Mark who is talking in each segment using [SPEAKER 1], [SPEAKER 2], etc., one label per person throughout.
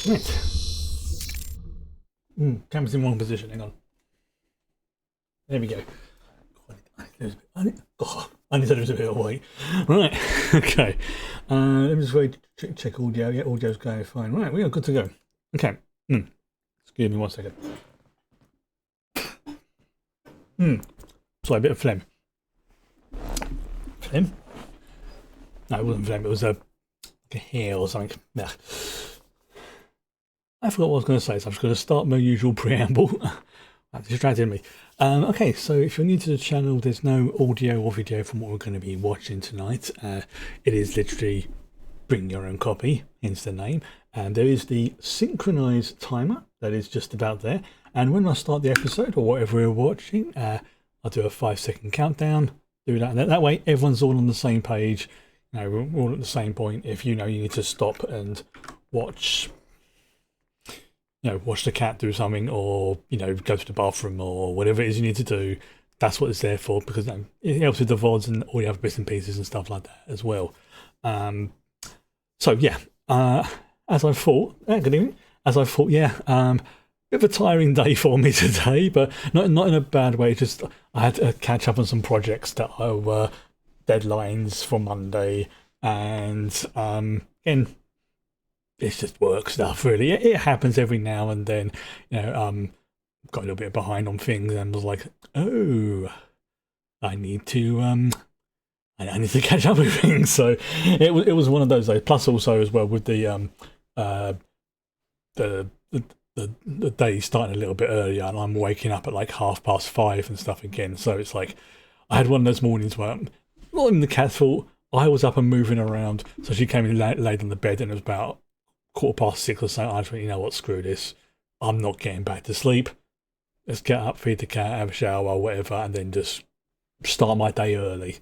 [SPEAKER 1] Right. Camera's in wrong position. Hang on. There we go. I need to lose a bit of weight. Right. Okay. Let me just wait. Check audio. Yeah, audio's going fine. Right. We are good to go. Okay. Excuse me 1 second. Sorry, a bit of phlegm. Phlegm? No, it wasn't phlegm. It was like a hair or something. Nah. I forgot what I was going to say, so I'm just going to start my usual preamble. That distracted me. Okay, so if you're new to the channel, there's no audio or video from what we're going to be watching tonight. It is literally bring your own copy, hence the name. And there is the synchronized timer that is just about there. And when I start the episode or whatever we're watching, I'll do a 5-second countdown. Do that, and that way everyone's all on the same page. You know, we're all at the same point. If you know you need to stop and watch. Watch the cat do something, or go to the bathroom, or whatever it is you need to do. That's what it's there for, because it helps with the VODs and all the other bits and pieces and stuff like that as well. So yeah, as I thought, good evening. As I thought, yeah, bit of a tiring day for me today, but not in a bad way. Just I had to catch up on some projects that were deadlines for Monday, and again. It's just work stuff, really. It happens every now and then. Got a little bit behind on things, and was like, "Oh, I need to catch up with things." So it was one of those days. Plus, also as well with the day starting a little bit earlier, and I'm waking up at like 5:30 and stuff again. So it's like I had one of those mornings where not even the cat's fault. I was up and moving around, so she came and laid on the bed, and it was about 6:15 or so. I just went, you know what, screw this. I'm not getting back to sleep. Let's get up, feed the cat, have a shower, or whatever, and then just start my day early.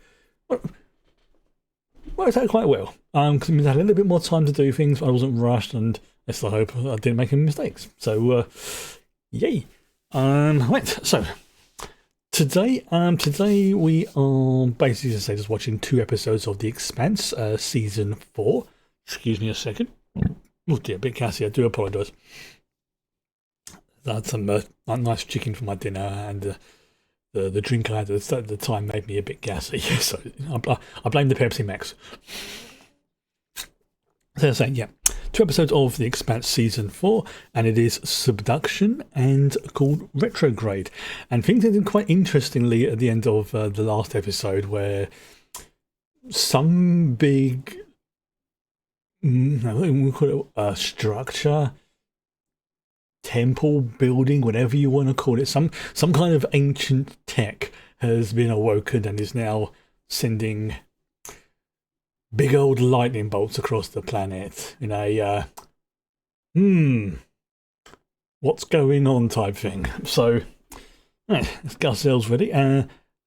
[SPEAKER 1] Worked out quite well. Because it means I had a little bit more time to do things. I wasn't rushed, and let's hope I didn't make any mistakes. So, yay. Right. So today we are basically just watching 2 episodes of The Expanse, season 4. Excuse me a second. Oh dear, a bit gassy. I do apologise. I had some nice chicken for my dinner, and the drink I had at the time made me a bit gassy. So I blame the Pepsi Max. So I'm saying, yeah, 2 episodes of The Expanse season 4, and it is Subduction and called Retrograde. And things ended quite interestingly at the end of the last episode, where some big. We call it a structure, temple, building, whatever you want to call it. Some kind of ancient tech has been awoken and is now sending big old lightning bolts across the planet in a what's going on type thing. So let's get ourselves ready.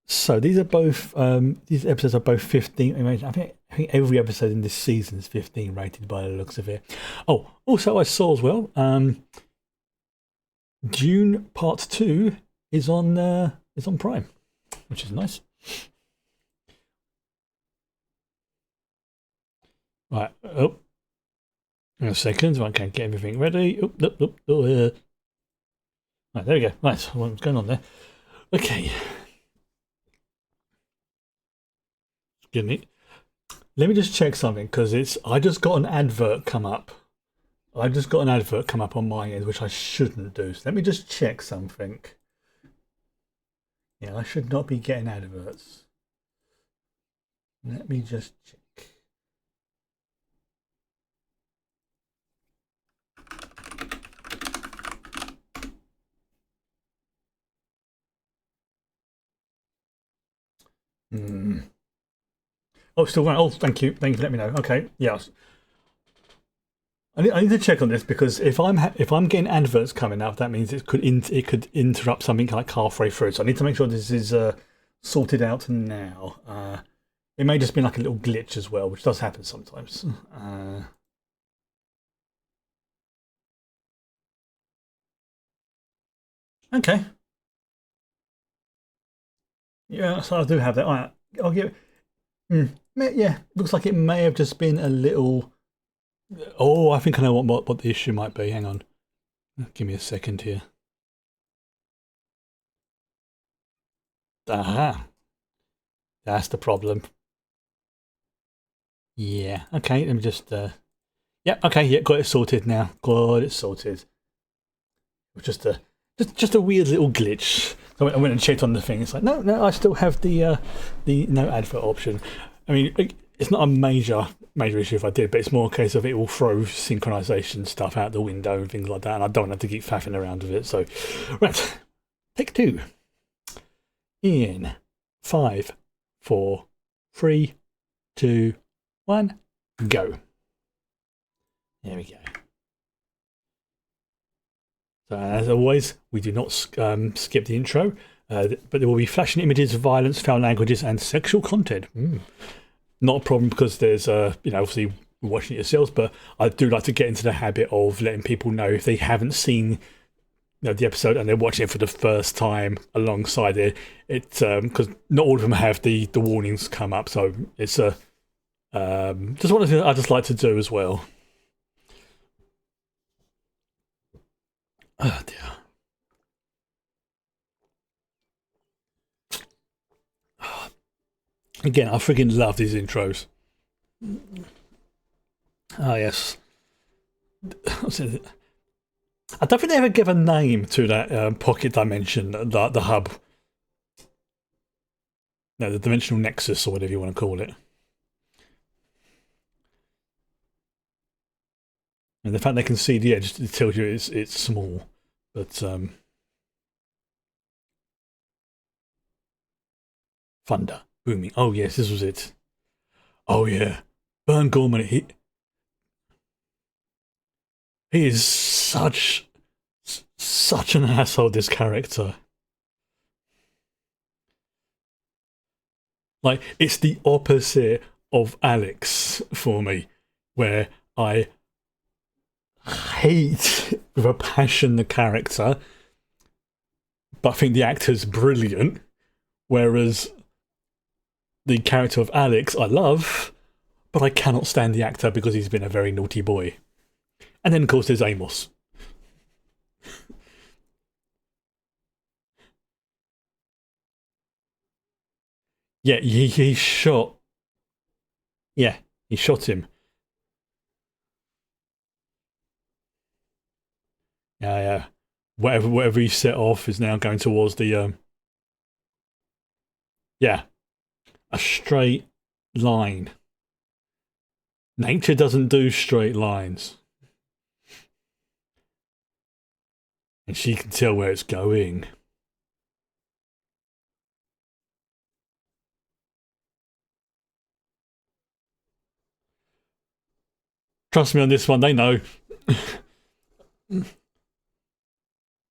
[SPEAKER 1] So these episodes are both 15. I think every episode in this season is 15 rated by the looks of it. Oh, also I saw as well, Dune Part 2 is on Prime, which is nice. Right. Oh, in a second. I can't get everything ready. Right, there we go. Right. What's going on there? Okay. Excuse me. Let me just check something, because I just got an advert come up. I just got an advert come up on my end, which I shouldn't do. So let me just check something. Yeah, I should not be getting adverts. Let me just check. Oh, still right. Oh, thank you. Thank you for letting me know. Okay, yes. I need to check on this, because if I'm getting adverts coming up, that means it could interrupt something like halfway through. So I need to make sure this is sorted out now. It may just be like a little glitch as well, which does happen sometimes. Okay. Yeah, so I do have that. All right, I'll give. Yeah, looks like it may have just been a little Oh, I think I know what the issue might be. Hang on. Give me a second here. Aha. That's the problem. Yeah. Okay, let me just yeah, okay, yeah, got it sorted now. Got it sorted. Just a just a weird little glitch. So I went and checked on the thing. It's like, no, I still have the no advert option. I mean, it's not a major issue if I did, but it's more a case of it will throw synchronization stuff out the window and things like that, and I don't have to keep faffing around with it. So, right, take two. In 5, 4, 3, 2, 1, go. There we go. So as always, we do not skip the intro, but there will be flashing images, violence, foul languages, and sexual content. Not a problem because there's, obviously watching it yourselves, but I do like to get into the habit of letting people know if they haven't seen the episode and they're watching it for the first time alongside it. It's because not all of them have the warnings come up, so it's just one of the things I just like to do as well. Oh dear. Again, I freaking love these intros. Oh yes. I don't think they ever give a name to that pocket dimension, the hub. No, the dimensional nexus or whatever you want to call it. And the fact they can see the edge it tells you it's small, but thunder booming. Oh yes, this was it. Oh yeah, Burn Gorman. He is such an asshole. This character, like, it's the opposite of Alex for me, where I hate with a passion the character, but I think the actor's brilliant. Whereas the character of Alex I love, but I cannot stand the actor because he's been a very naughty boy. And then of course there's Amos. Yeah, he shot. Yeah, he shot him. Yeah, yeah. Whatever he set off is now going towards the yeah, a straight line. Nature doesn't do straight lines. And she can tell where it's going. Trust me on this one, they know.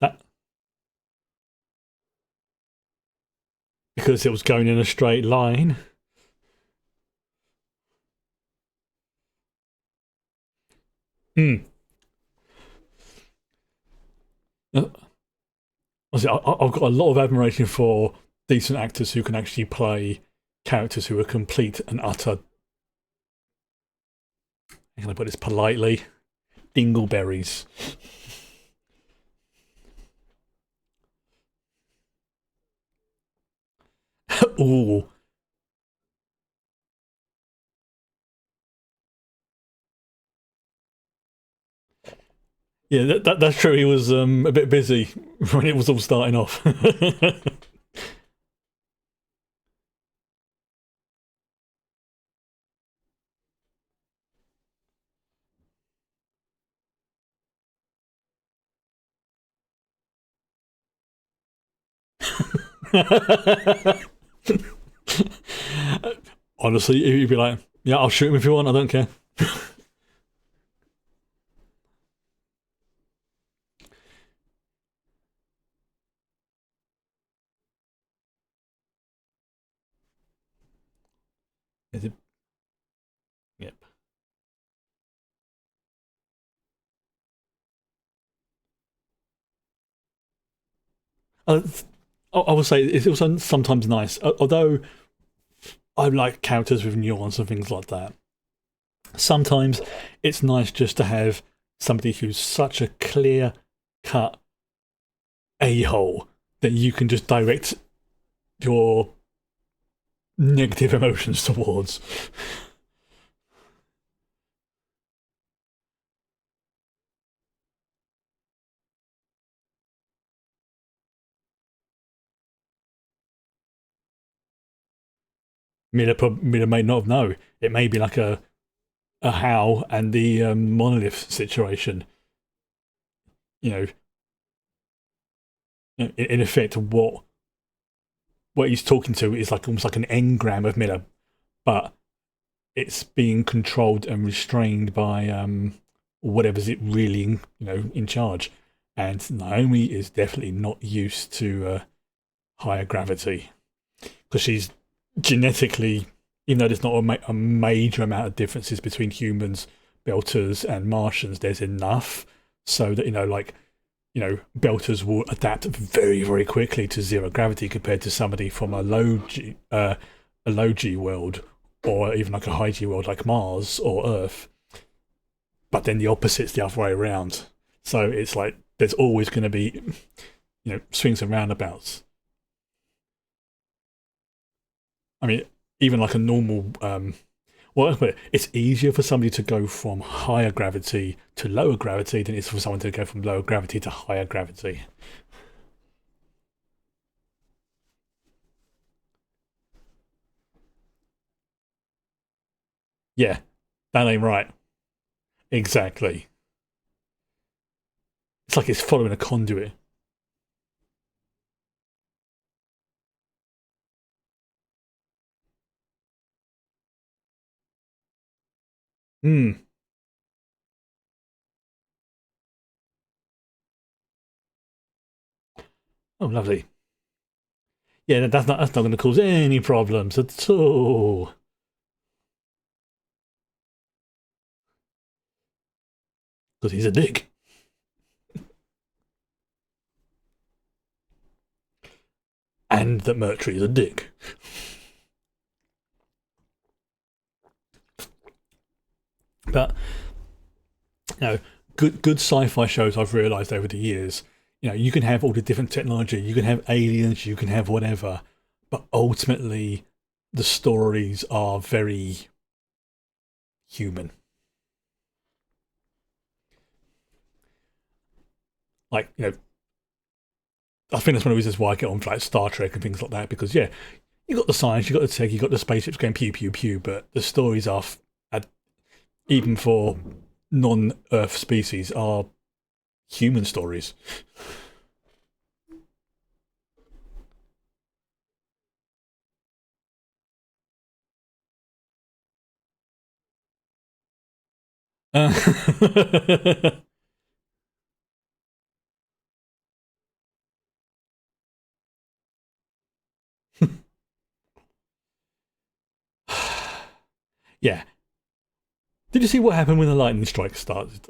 [SPEAKER 1] That because it was going in a straight line. Hmm. I've got a lot of admiration for decent actors who can actually play characters who are complete and utter. How can I put this politely? Dingleberries. Ooh. Yeah, that's true. He was a bit busy when it was all starting off. Honestly, you'd be like, yeah, I'll shoot him if you want, I don't care. Is it? Yep. Uh, I would say it was sometimes nice, although I like characters with nuance and things like that. Sometimes it's nice just to have somebody who's such a clear cut a hole that you can just direct your negative emotions towards. Miller may not know. It may be like a How and the monolith situation. You know, in effect, what he's talking to is like almost like an engram of Miller, but it's being controlled and restrained by whatever's it really in charge. And Naomi is definitely not used to higher gravity because she's genetically, even though there's not a major amount of differences between humans, Belters, and Martians, there's enough so that Belters will adapt very, very quickly to zero gravity compared to somebody from a low G world, or even like a high G world like Mars or Earth. But then the opposite's the other way around. So it's like there's always going to be, swings and roundabouts. I mean, even like a normal, well, it's easier for somebody to go from higher gravity to lower gravity than it's for someone to go from lower gravity to higher gravity. Yeah, that ain't right. Exactly. It's like it's following a conduit. Hmm. Oh, lovely. Yeah, that's not going to cause any problems at all because he's a dick, and that Mercury is a dick. But you know, good sci-fi shows I've realised over the years, you can have all the different technology, you can have aliens, you can have whatever, but ultimately the stories are very human. Like, I think that's one of the reasons why I get on for like Star Trek and things like that, because yeah, you got the science, you got the tech, you got the spaceships going pew pew pew, but the stories even for non-Earth species, are human stories. Uh, yeah. Did you see what happened when the lightning strike started?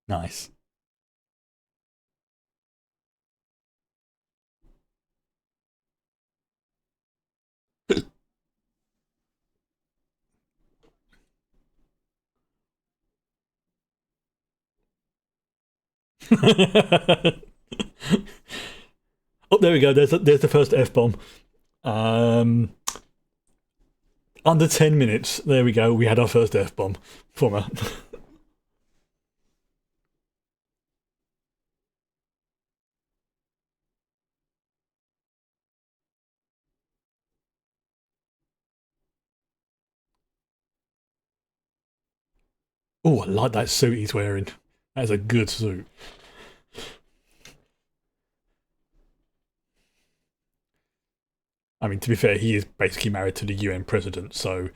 [SPEAKER 1] Nice. Oh, there we go. There's the first F bomb. Um, Under 10 minutes. There we go. We had our first F bomb from her. Oh, I like that suit he's wearing. That's a good suit. I mean, to be fair, he is basically married to the UN president, so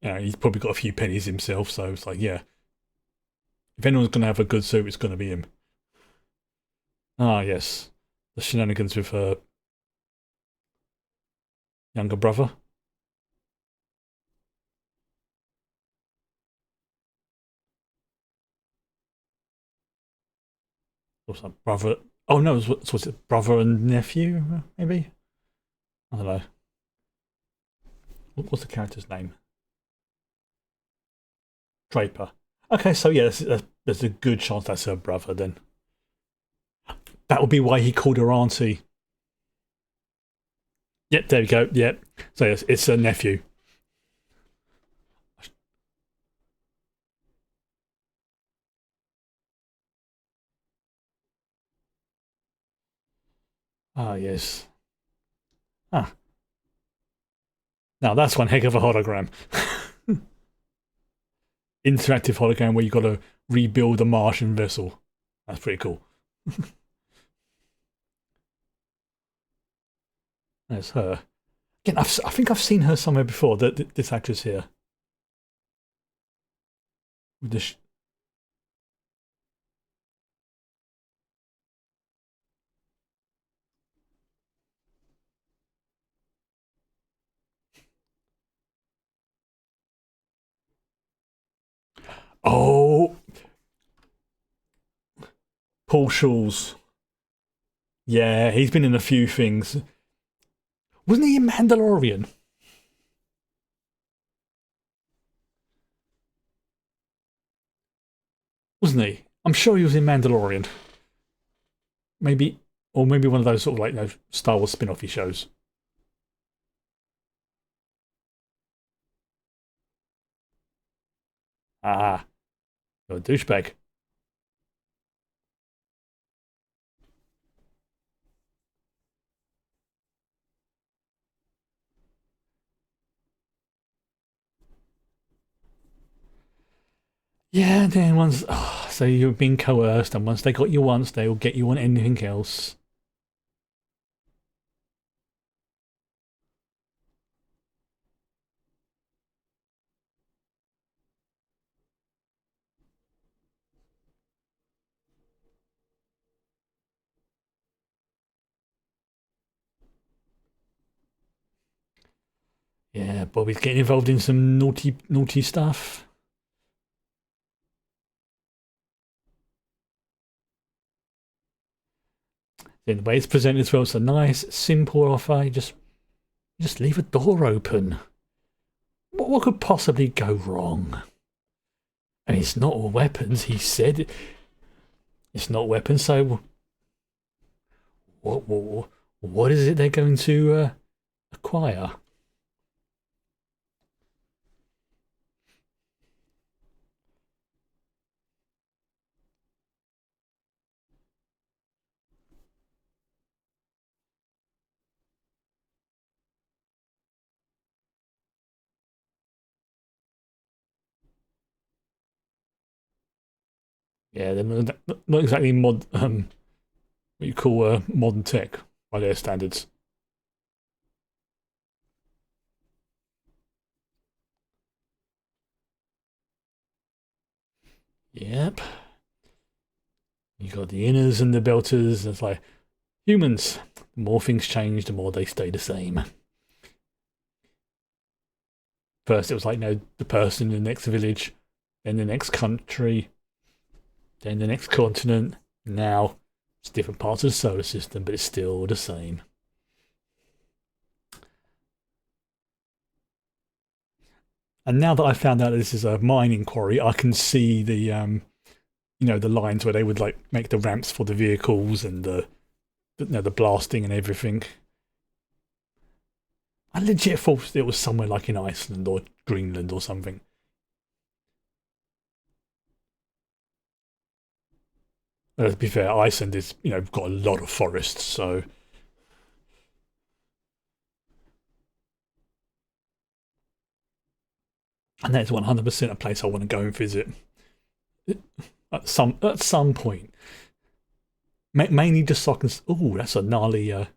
[SPEAKER 1] he's probably got a few pennies himself. So it's like, yeah, if anyone's going to have a good suit, it's going to be him. Ah, yes, the shenanigans with her younger brother. Or some brother. Oh no, was it brother and nephew? Maybe I don't know. What's the character's name? Draper. Okay, so yeah, there's a good chance that's her brother. Then that would be why he called her auntie. Yep, there we go. Yep. So yes, it's a nephew. Ah, yes. Ah, now that's one heck of a hologram. Interactive hologram where you got to rebuild a Martian vessel. That's pretty cool. That's her. Again, I think I've seen her somewhere before. This actress here with the oh, Paul Schulz. Yeah, he's been in a few things. Wasn't he in Mandalorian? Wasn't he? I'm sure he was in Mandalorian. Maybe, or maybe one of those sort of like Star Wars spin-offy shows. Ah, you're a douchebag. Yeah, then once so you've been coerced, and once they got you once, they will get you on anything else. Yeah, Bobby's getting involved in some naughty stuff. Then the way it's presented as well, it's a nice, simple offer. You just leave a door open. What could possibly go wrong? And it's not all weapons. He said it's not weapons. So what is it they're going to acquire? Yeah, they're not exactly what you call modern tech by their standards. Yep. You got the inners and the belters. It's like humans. The more things change, the more they stay the same. First, it was like, the person in the next village, then the next country, then the next continent. Now, it's different parts of the solar system, but it's still the same. And now that I found out that this is a mining quarry, I can see the lines where they would like make the ramps for the vehicles and the blasting and everything. I legit thought it was somewhere like in Iceland or Greenland or something. To be fair, Iceland is got a lot of forests, so and that's 100% a place I want to go and visit at some point. Mainly just so I can. Oh, that's a gnarly. Like,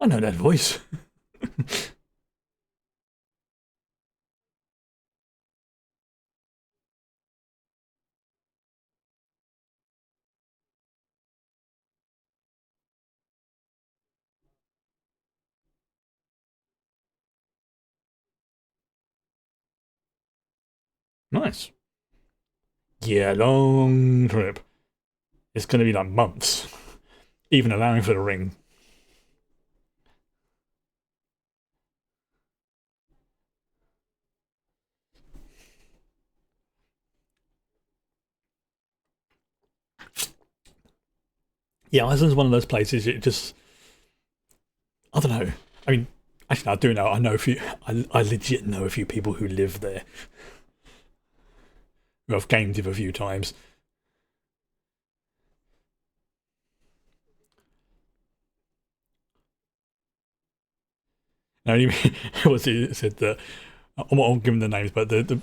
[SPEAKER 1] I know that voice. Nice. Yeah, long trip. It's going to be like months, even allowing for the ring. Yeah, Iceland's one of those places. It just, I don't know. I mean, actually, I do know. I know a few. I legit know a few people who live there. Who I've gamed with a few times. Now, what's it said that I'm not giving the names, but the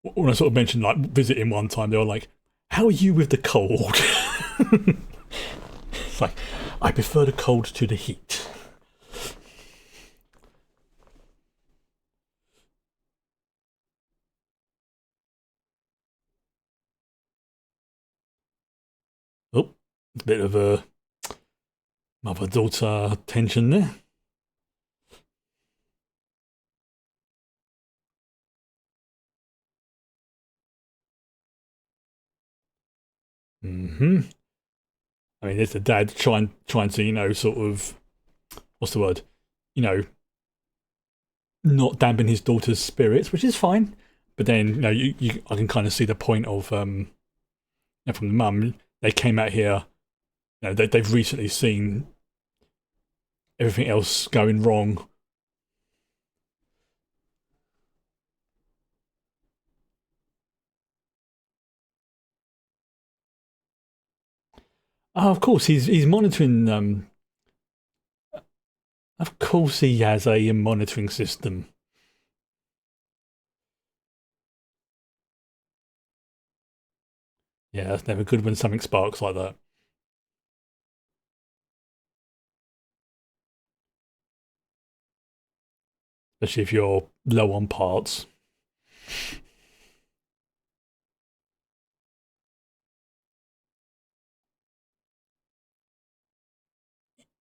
[SPEAKER 1] when I sort of mentioned like visiting one time, they were like, "How are you with the cold?" It's like I prefer the cold to the heat. Oh, it's a bit of a mother-daughter tension there. Hmm. I mean, there's the dad trying to sort of what's the word, you know, not dampen his daughter's spirits, which is fine. But then you I can kind of see the point of from the mum. They came out here. They've recently seen everything else going wrong. Oh, of course, he's monitoring. Of course, he has a monitoring system. Yeah, that's never good when something sparks like that, especially if you're low on parts.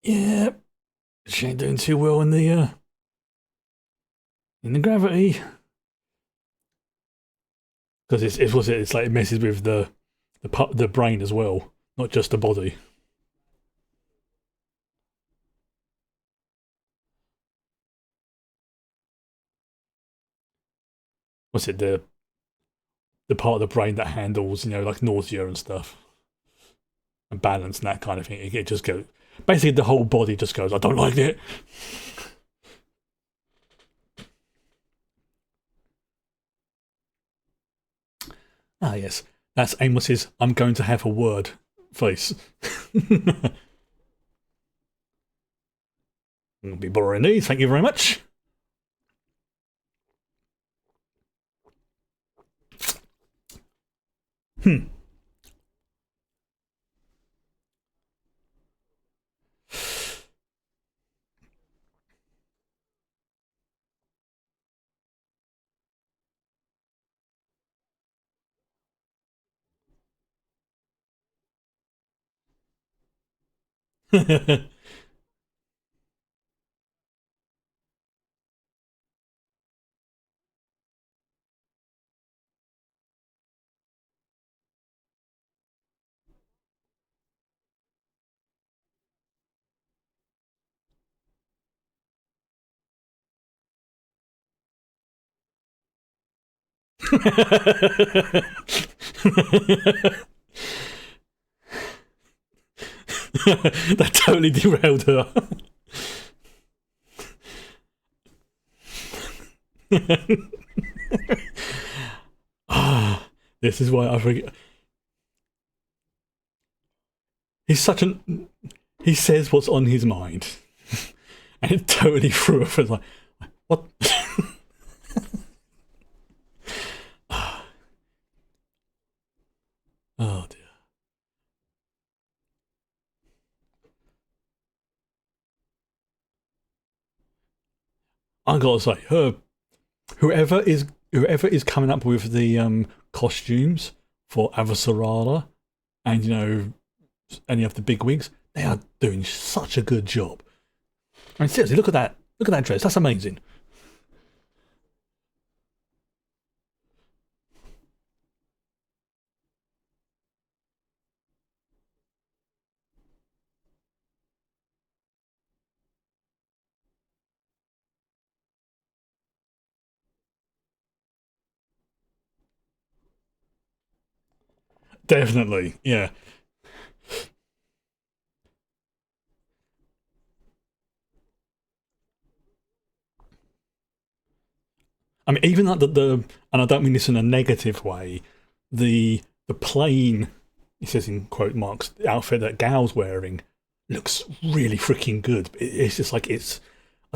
[SPEAKER 1] Yeah, she ain't doing too well in the gravity because it's like it messes with the brain as well, not just the body. What's it the part of the brain that handles like nausea and stuff and balance and that kind of thing? It just goes basically the whole body just goes. I don't like it. Ah, yes. That's Amos's I'm going to have a word face. I'll be borrowing these. Thank you very much. Hmm. That totally derailed her. Ah, this is why I forget. He's such an. He says what's on his mind, and it totally threw her. Like, what? Oh dear. I gotta say, whoever is coming up with the costumes for Avasarala and any of the big wigs, they are doing such a good job. I mean, seriously, look at that! Look at that dress. That's amazing. Definitely, yeah. I mean, even like and I don't mean this in a negative way, the plain, he says in quote marks, the outfit that Gal's wearing looks really freaking good. It's just like I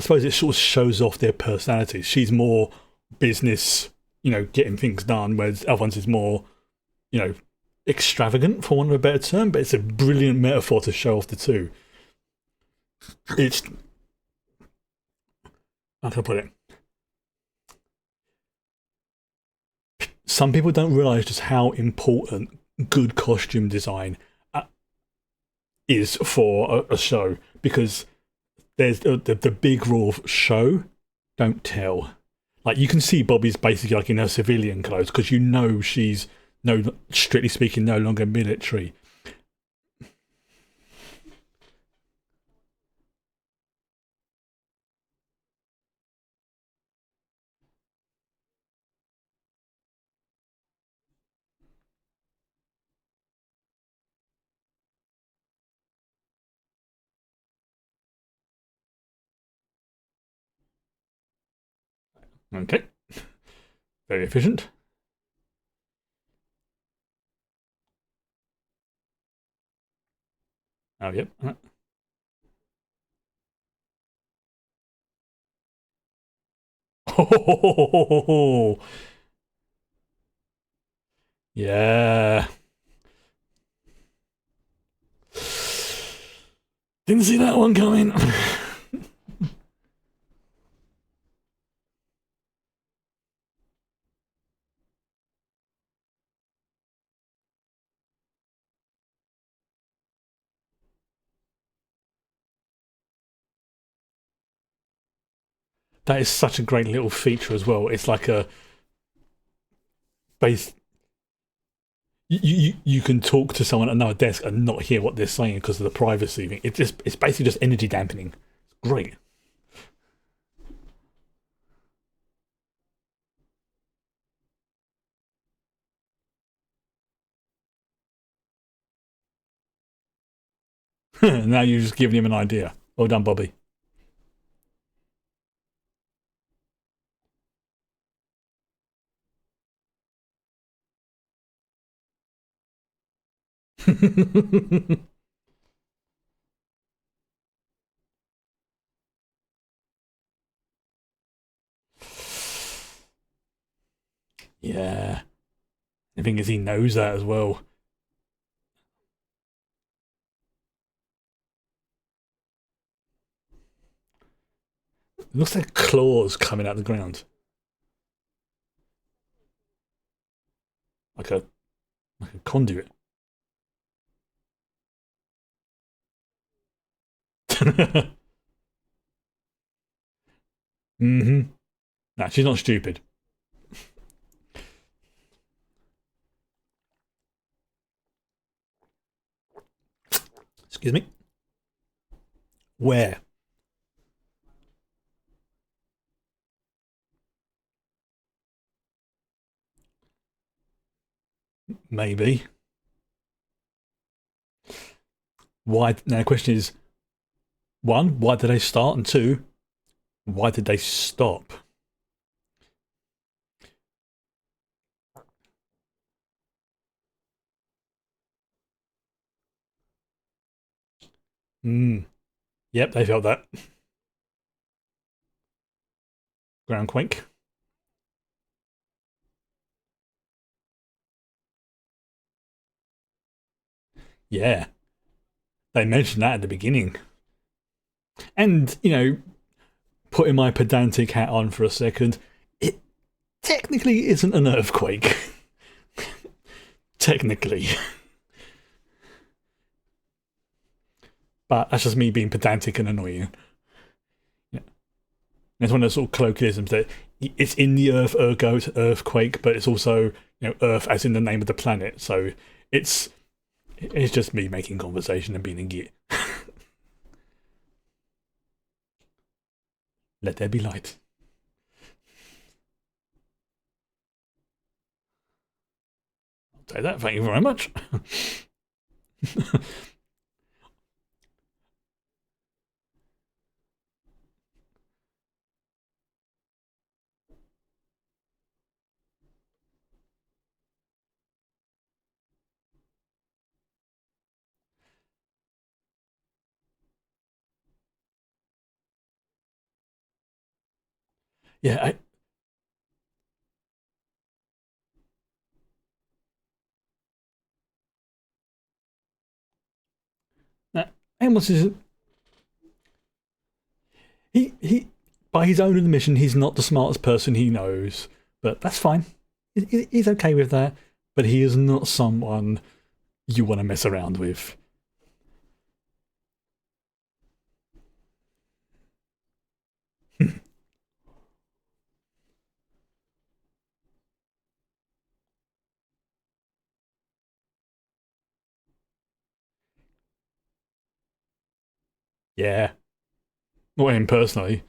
[SPEAKER 1] suppose it sort of shows off their personalities. She's more business, getting things done, whereas other ones is more, you know, extravagant, for want of a better term. But it's a brilliant metaphor to show off the two. It's how can I put it? Some people don't realize just how important good costume design is for a show, because there's the big rule of show, don't tell. Like, you can see Bobby's basically like in her civilian clothes because she's no, strictly speaking, no longer military. Okay, very efficient. Oh yep. Oh, yeah. Didn't see that one coming. That is such a great little feature as well. It's like a base. You can talk to someone at another desk and not hear what they're saying because of the privacy thing. It's basically just energy dampening. It's great. Now you've just given him an idea. Well done, Bobby. Yeah. The thing is, he knows that as well. It looks like claws coming out of the ground, like a conduit. Mm-hmm. Nah, she's not stupid. Excuse me. Where? Maybe. Why? Now the question is, one, why did they start? And two, why did they stop? Mm. Yep, they felt that. Groundquake. Yeah, they mentioned that at the beginning. And, putting my pedantic hat on for a second, it technically isn't an earthquake. Technically. But that's just me being pedantic and annoying. Yeah. It's one of those sort of colloquialisms that it's in the earth, ergo it's earthquake, but it's also, earth as in the name of the planet. So it's it's just me making conversation and being a git. Let there be light. Say that. Thank you very much. Yeah, Amos is he by his own admission, he's not the smartest person he knows, but that's fine. He's okay with that. But he is not someone you want to mess around with. Yeah, not him personally.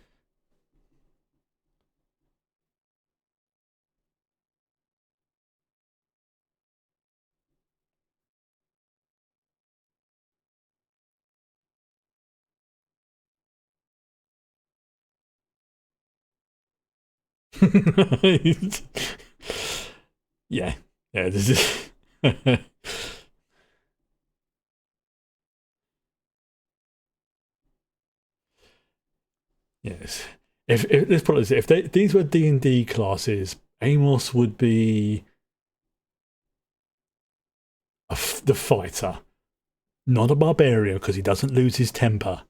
[SPEAKER 1] Yeah, yeah. This is yes. If let's put it this: if these were D&D classes, Amos would be the fighter, not a barbarian because he doesn't lose his temper.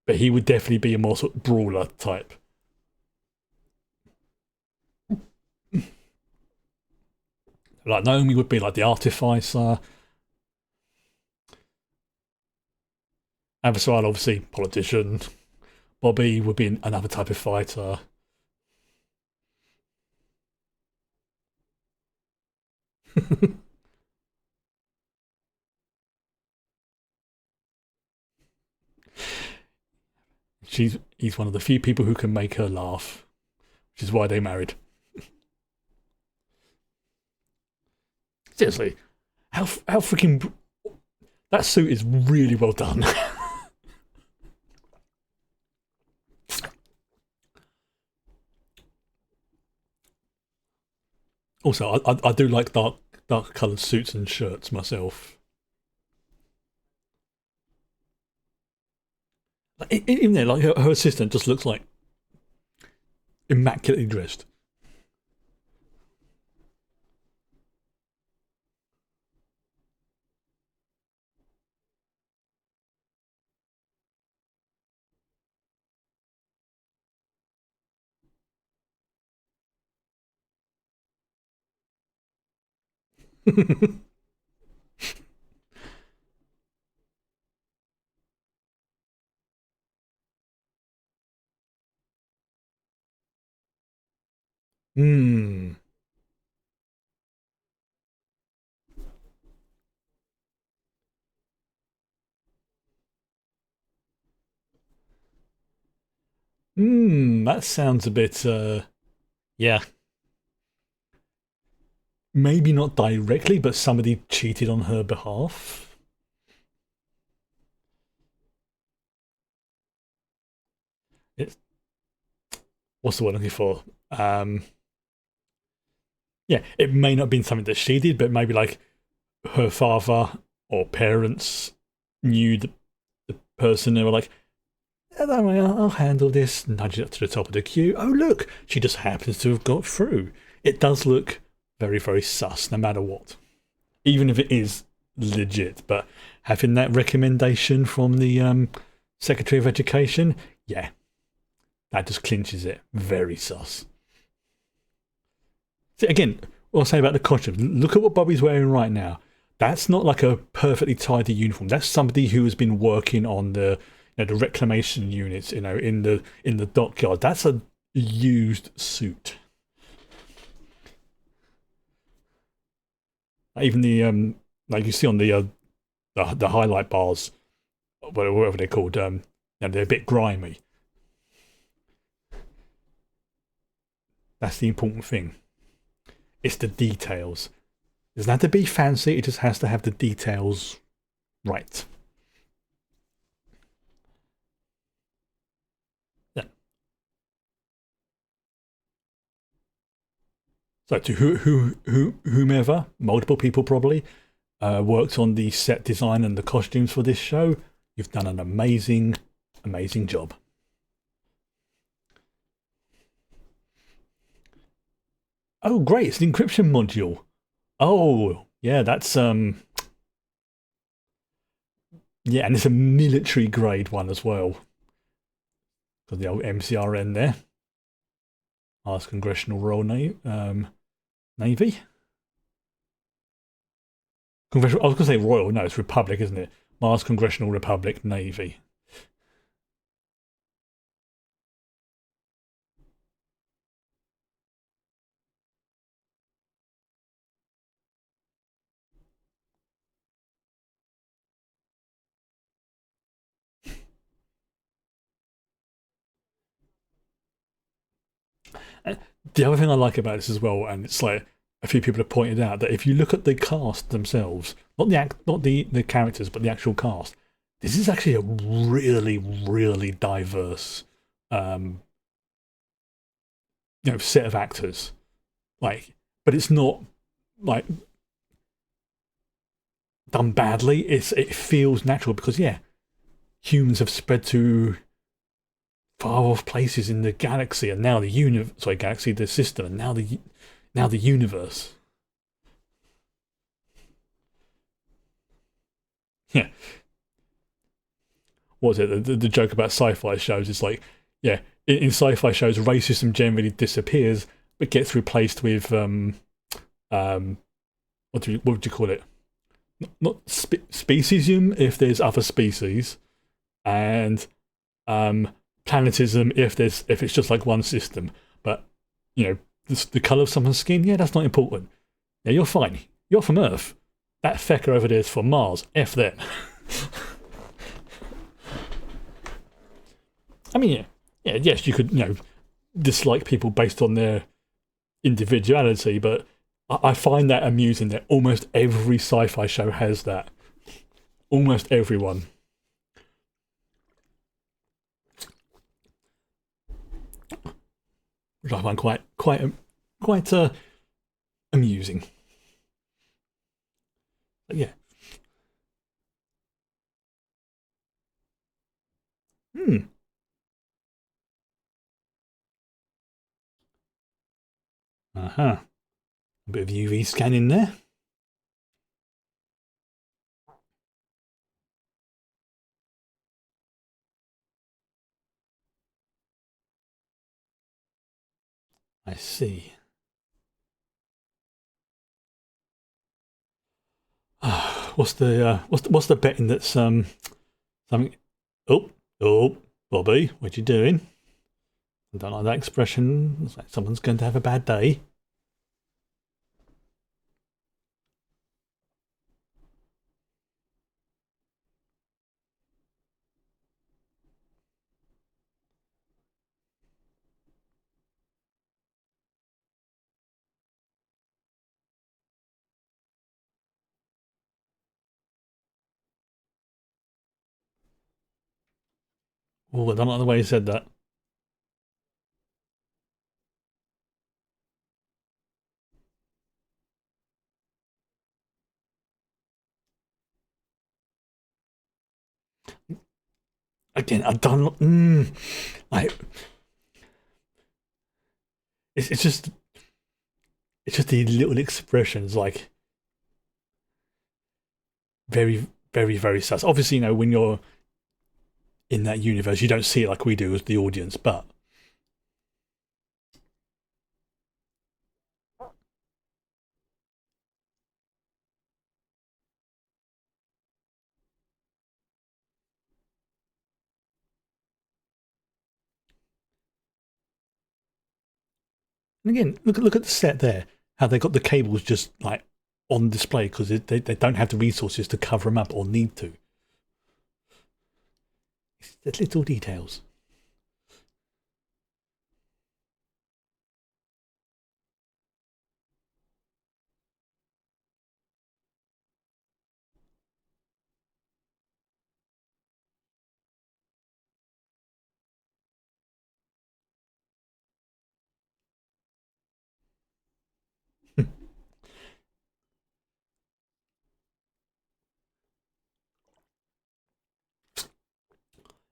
[SPEAKER 1] But he would definitely be a more sort of brawler type. Like Naomi would be like the artificer. Avasarala, obviously, politician. Bobby would be another type of fighter. He's one of the few people who can make her laugh, which is why they married. Seriously, how freaking that suit is really well done. Also, I do like dark coloured suits and shirts myself. Even there, like her assistant just looks like immaculately dressed. Hmm. Hmm. That sounds a bit. Yeah. Maybe not directly, but somebody cheated on her behalf. It's what's the word I'm looking for? Um. Yeah. It may not have been something that she did, but maybe like her father or parents knew the person. They were like, "Yeah, don't worry, I'll handle this." Nudge it up to the top of the queue. Oh look, she just happens to have got through. It does look very very sus, no matter what. Even if it is legit. But having that recommendation from the Secretary of Education, yeah, that just clinches it. Very sus. See, again, what I'll say about the costume. Look at what Bobby's wearing right now. That's not like a perfectly tidy uniform. That's somebody who has been working on the reclamation units, in the dockyard. That's a used suit. Even the like you see on the highlight bars, whatever they're called, they're a bit grimy. That's the important thing. It's the details. It doesn't have to be fancy. It just has to have the details right. Yeah. So to whomever, multiple people probably, worked on the set design and the costumes for this show, you've done an amazing job. Oh, great! It's an encryption module. Oh, yeah, that's yeah, and it's a military grade one as well. Got the old MCRN there. Mars Congressional Royal Navy. Congressional. I was going to say Royal. No, it's Republic, isn't it? Mars Congressional Republic Navy. The other thing I like about this as well, and it's like a few people have pointed out that if you look at the cast themselves, not the characters, but the actual cast, this is actually a really diverse, um, set of actors. Like, but it's not like done badly. It feels natural because yeah, humans have spread to far off places in the galaxy, and now galaxy, the system, and now the universe. Yeah, what was it? The joke about sci-fi shows is like, yeah, in sci-fi shows, racism generally disappears, but gets replaced with um, what would you call it? Not speciesism if there's other species, and planetism if it's just like one system. But the color of someone's skin, yeah, that's not important. Yeah, you're fine. You're from Earth. That fecker over there is from Mars. F them. I mean, yeah, yes, you could dislike people based on their individuality, but I find that amusing that almost every sci-fi show has that. Almost everyone. Which I find quite amusing. But yeah. Hmm. Uh-huh. A bit of UV scanning there. I see. What's the betting that's something? Oh, oh, Bobby, what you doing? I don't like that expression. It's like someone's going to have a bad day. Oh, I don't like the way he said that. Again, I don't. Like it's just the little expressions, like very sus. Obviously, when you're in that universe, you don't see it like we do as the audience, but and again, look at the set there. How they got the cables just like on display because they don't have the resources to cover them up or need to. It's the little details.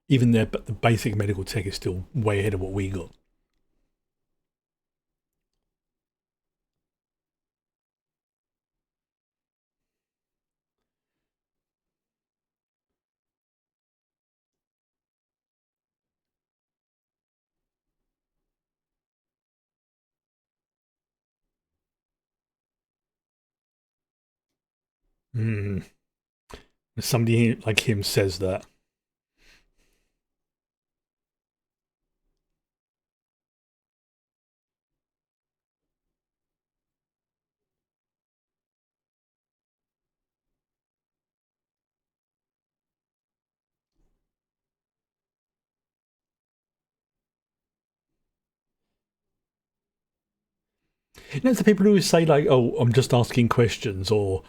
[SPEAKER 1] even their but the basic medical tech is still way ahead of what we got. Mm. Somebody like him says that. You know, the people who say like, "Oh, I'm just asking questions" or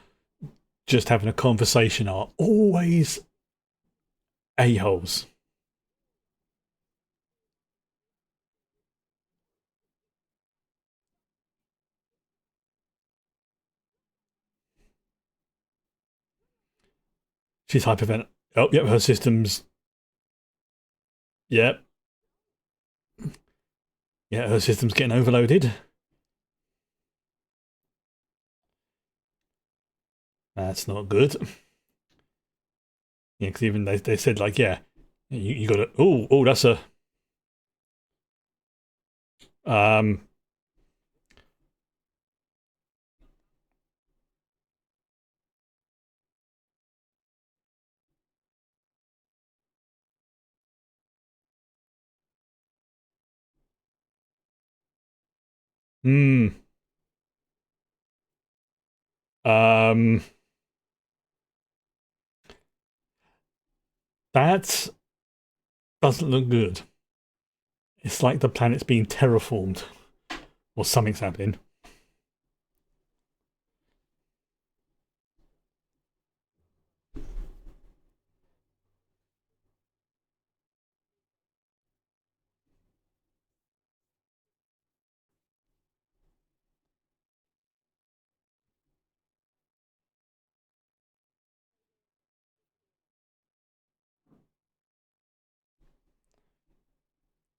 [SPEAKER 1] just having a conversation are always a-holes. She's hypervent. Oh, yep, her system's. Yep, yeah, her system's getting overloaded. That's not good. Yeah, because even they said like, yeah, you got to. Oh, that's a. Um. Hmm. Um. That doesn't look good. It's like the planet's being terraformed or something's happening.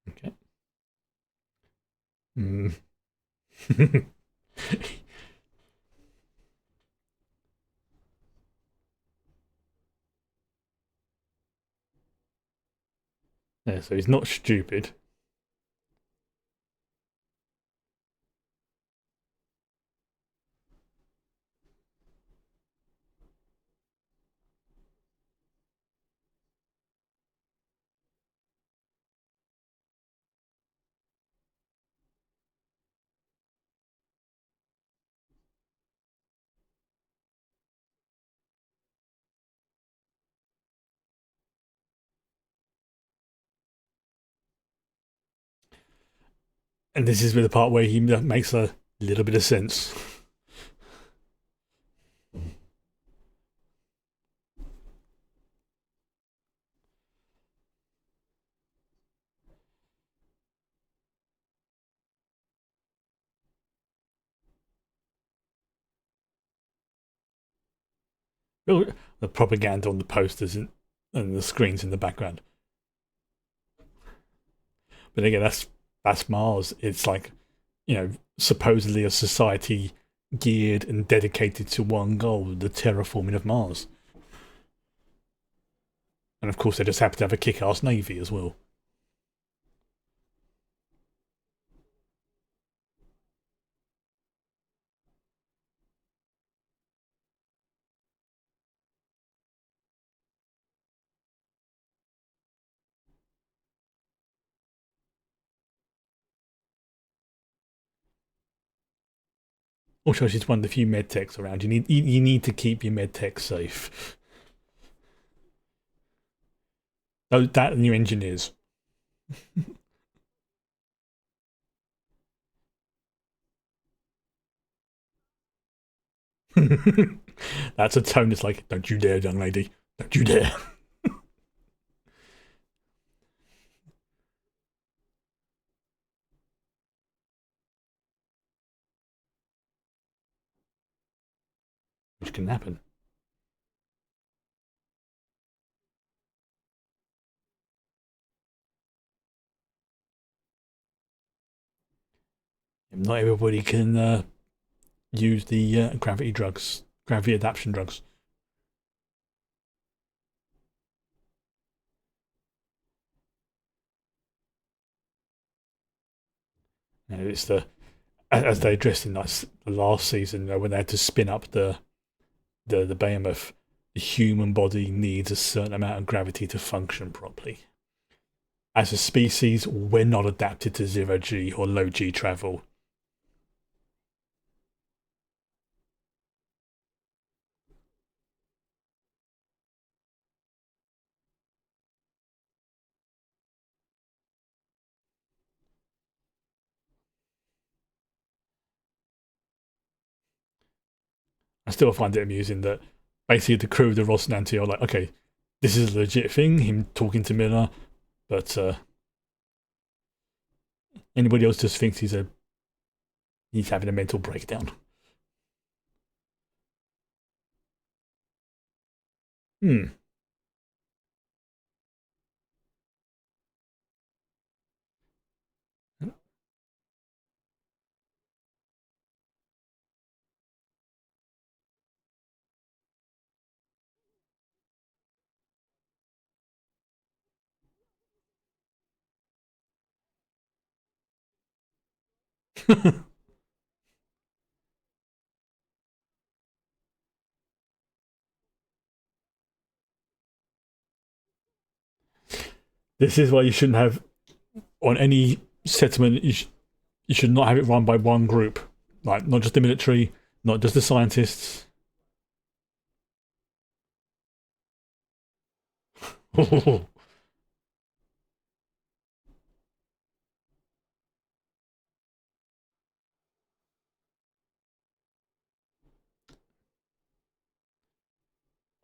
[SPEAKER 1] Okay. Mm. Yeah, so he's not stupid. And this is the part where he makes a little bit of sense. Oh, the propaganda on the posters and the screens in the background. But again, that's Mars. It's like, supposedly a society geared and dedicated to one goal, the terraforming of Mars. And of course, they just happen to have a kick-ass navy as well. Also, she's one of the few medtechs around. You need to keep your medtech safe. Oh, that and your engineers. That's a tone that's like, don't you dare, young lady. Don't you dare. Which can happen. Not everybody can use the gravity drugs, gravity adaptation drugs. It's the as they addressed in like the last season, when they had to spin up the behemoth. The human body needs a certain amount of gravity to function properly. As a species, we're not adapted to zero G or low G travel. I still find it amusing that basically the crew of the Ross Nanti are like, okay, this is a legit thing, him talking to Miller, but anybody else just thinks he's having a mental breakdown. Hmm. This is why you shouldn't have on any settlement. You should not have it run by one group, like not just the military, not just the scientists.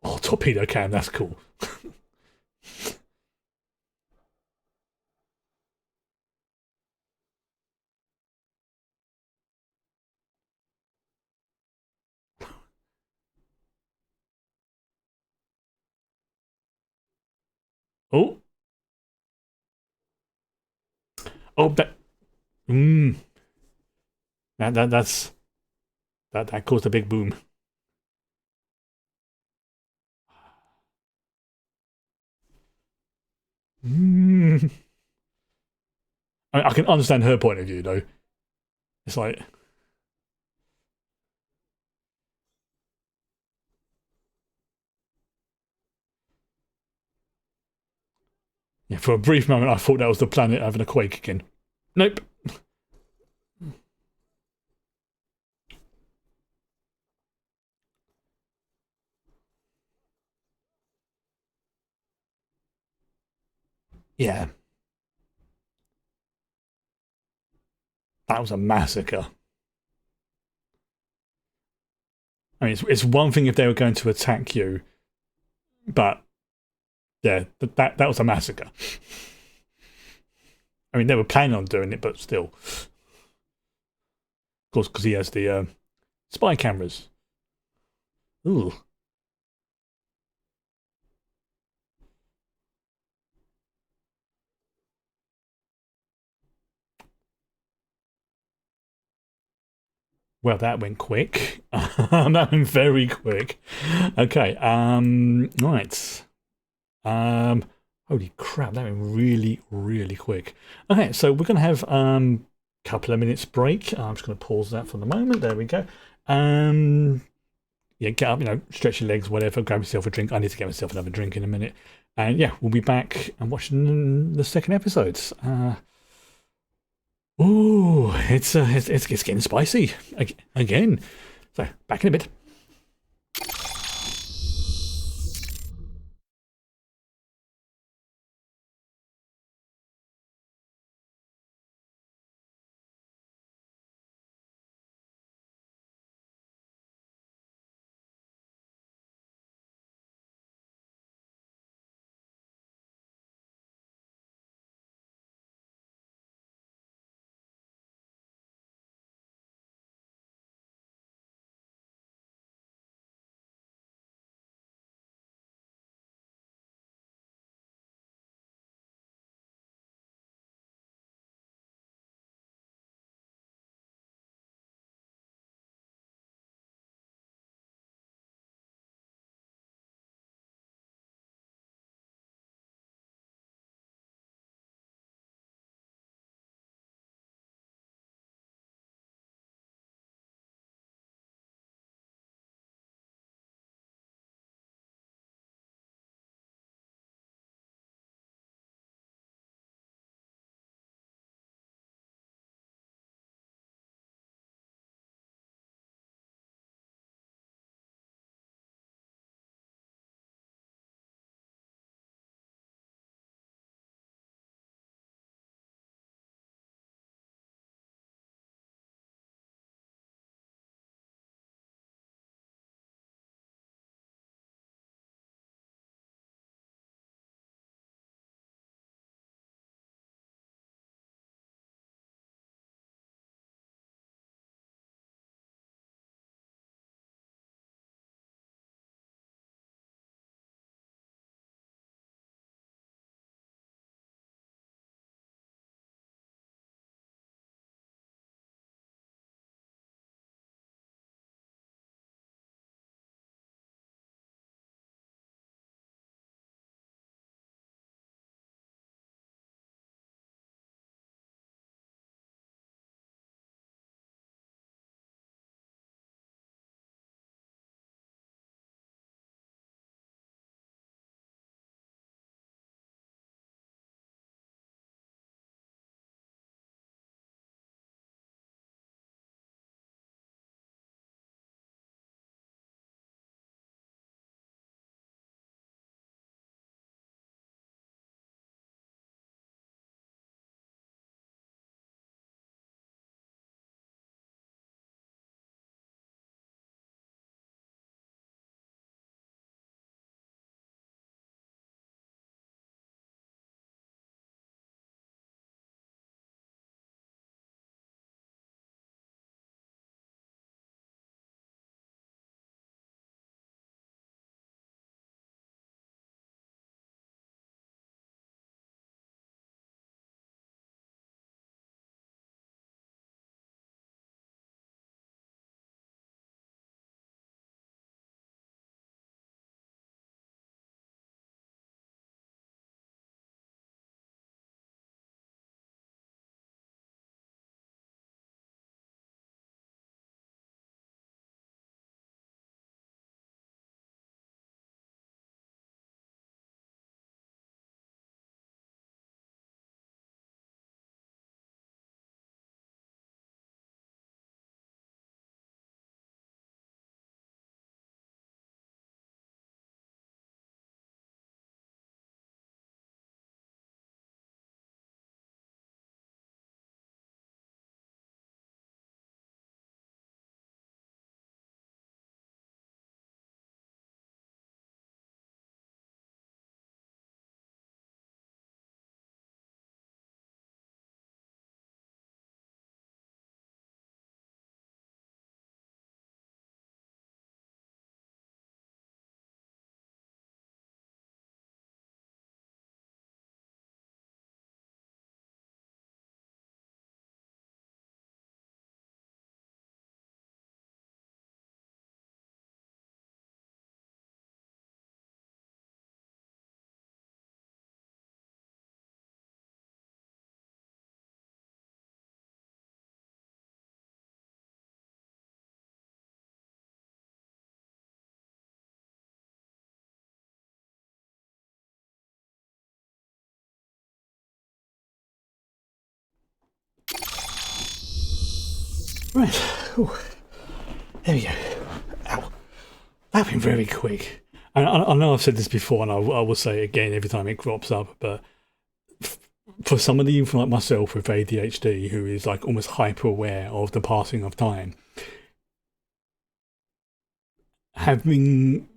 [SPEAKER 1] Oh, torpedo cam, that's cool. Oh, oh, mm, that caused a big boom. Mm. I can understand her point of view though. It's like, yeah, for a brief moment, I thought that was the planet having a quake again. Nope. Yeah, that was a massacre. I mean, it's one thing if they were going to attack you, but yeah, that was a massacre. I mean, they were planning on doing it, but still, of course, because he has the spy cameras. Ooh. Well, that went quick. That went very quick. Okay. Right. Holy crap, that went really, really quick. Okay, so we're gonna have couple of minutes break. I'm just gonna pause that for the moment. There we go. Yeah, get up, stretch your legs, whatever. Grab yourself a drink. I need to get myself another drink in a minute. And yeah, we'll be back and watching the second episodes. It's getting spicy again. So back in a bit. Right. Ooh, there we go. Ow. That went very quick. I know I've said this before, and I will say it again every time it crops up, but for somebody like myself with ADHD who is like almost hyper aware of the passing of time, having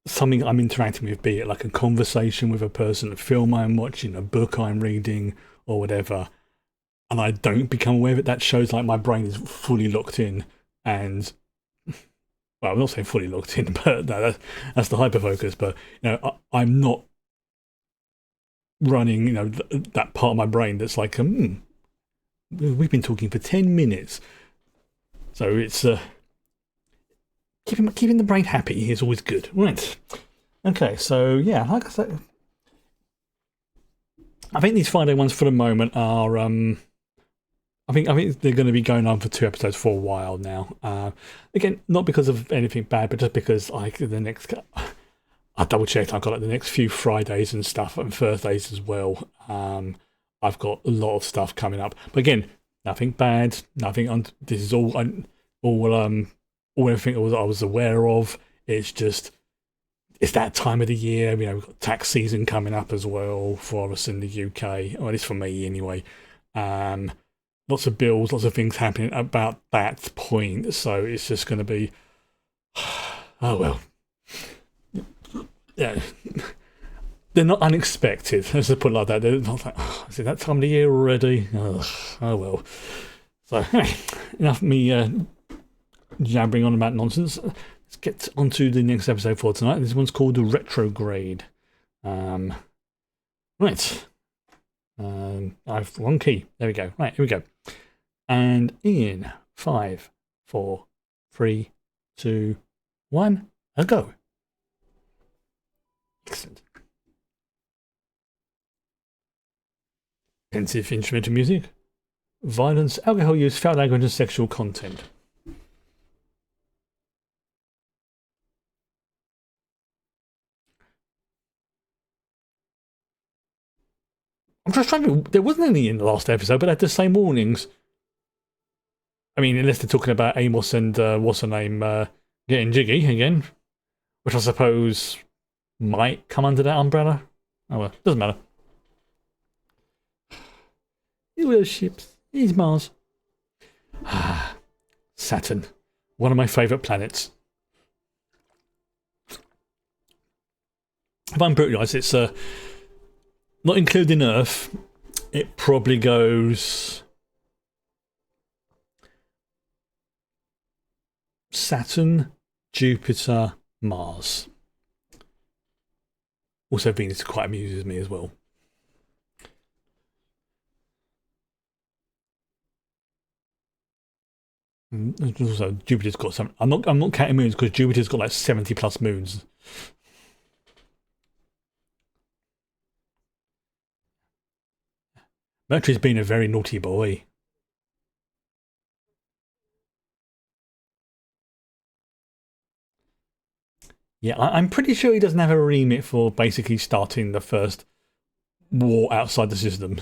[SPEAKER 1] something I'm interacting with, be it like a conversation with a person, a film I'm watching, a book I'm reading, or whatever, and I don't become aware of it, that shows like my brain is fully locked in. And well, I'm not saying fully locked in, but that's the hyper focus. But I'm not running, that part of my brain that's like, we've been talking for 10 minutes, so it's keeping the brain happy is always good, right? Okay, so yeah, like I said, I think these Friday ones for the moment are I think they're going to be going on for 2 episodes for a while now. Again, not because of anything bad, but just because like the next. I double checked. I've got like the next few Fridays and stuff, and Thursdays as well. I've got a lot of stuff coming up, but again, nothing bad. Nothing. This is all everything I was aware of. It's just it's that time of the year. We've got tax season coming up as well for us in the UK, or at least for me anyway. Lots of bills, lots of things happening about that point. So it's just going to be, oh well, yeah. They're not unexpected. Let's just put it like that. They're not like, oh, is it that time of the year already? Oh well. So anyway, enough of me jabbering on about nonsense. Let's get on to the next episode for tonight. This one's called the Retrograde. Right. I've one key. There we go. Right, here we go. And in 5, 4, 3, 2, 1, a go. Excellent. Pensive instrumental music. Violence, alcohol use, foul language, and sexual content. I'm just trying to. There wasn't any in the last episode, but at the same warnings. I mean, unless they're talking about Amos and what's her name getting jiggy again, which I suppose might come under that umbrella. Oh well, doesn't matter. All those ships. Here's Mars. Ah, Saturn, one of my favourite planets. If I'm brutally honest, it's not including Earth. It probably goes Saturn, Jupiter, Mars. Also, Venus quite amuses me as well. Also, Jupiter's got some. I'm not counting moons because Jupiter's got like 70 plus moons. Mercury's been a very naughty boy. Yeah, I'm pretty sure he doesn't have a remit for basically starting the first war outside the system.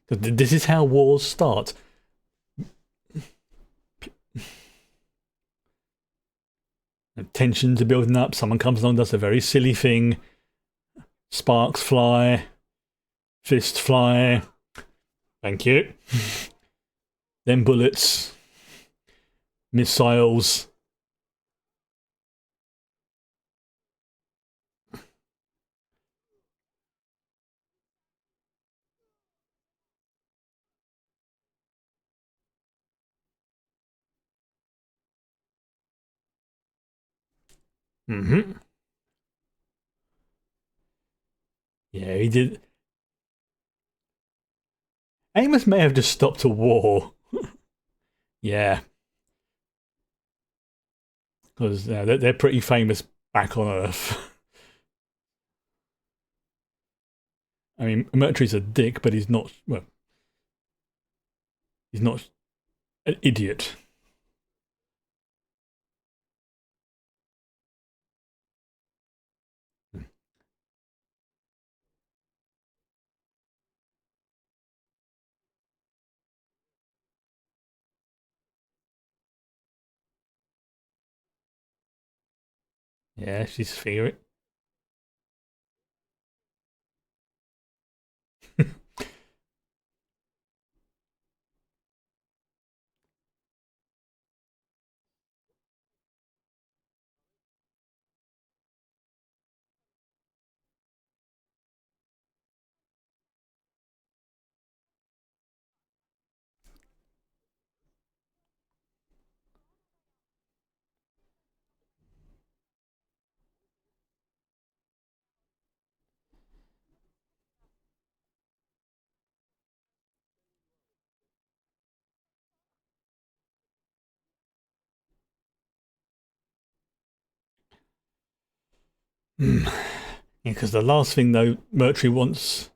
[SPEAKER 1] This is how wars start. Tensions are building up. Someone comes along, does a very silly thing. Sparks fly. Fists fly. Thank you. Then bullets. Missiles. Mm-hmm. Yeah, he did. Amos may have just stopped a war. Yeah, because they're pretty famous back on Earth. I mean, Mercury's a dick, but he's not. Well, he's not an idiot. Yeah, she's figuring. Mm. Yeah, because the last thing though Mercury wants.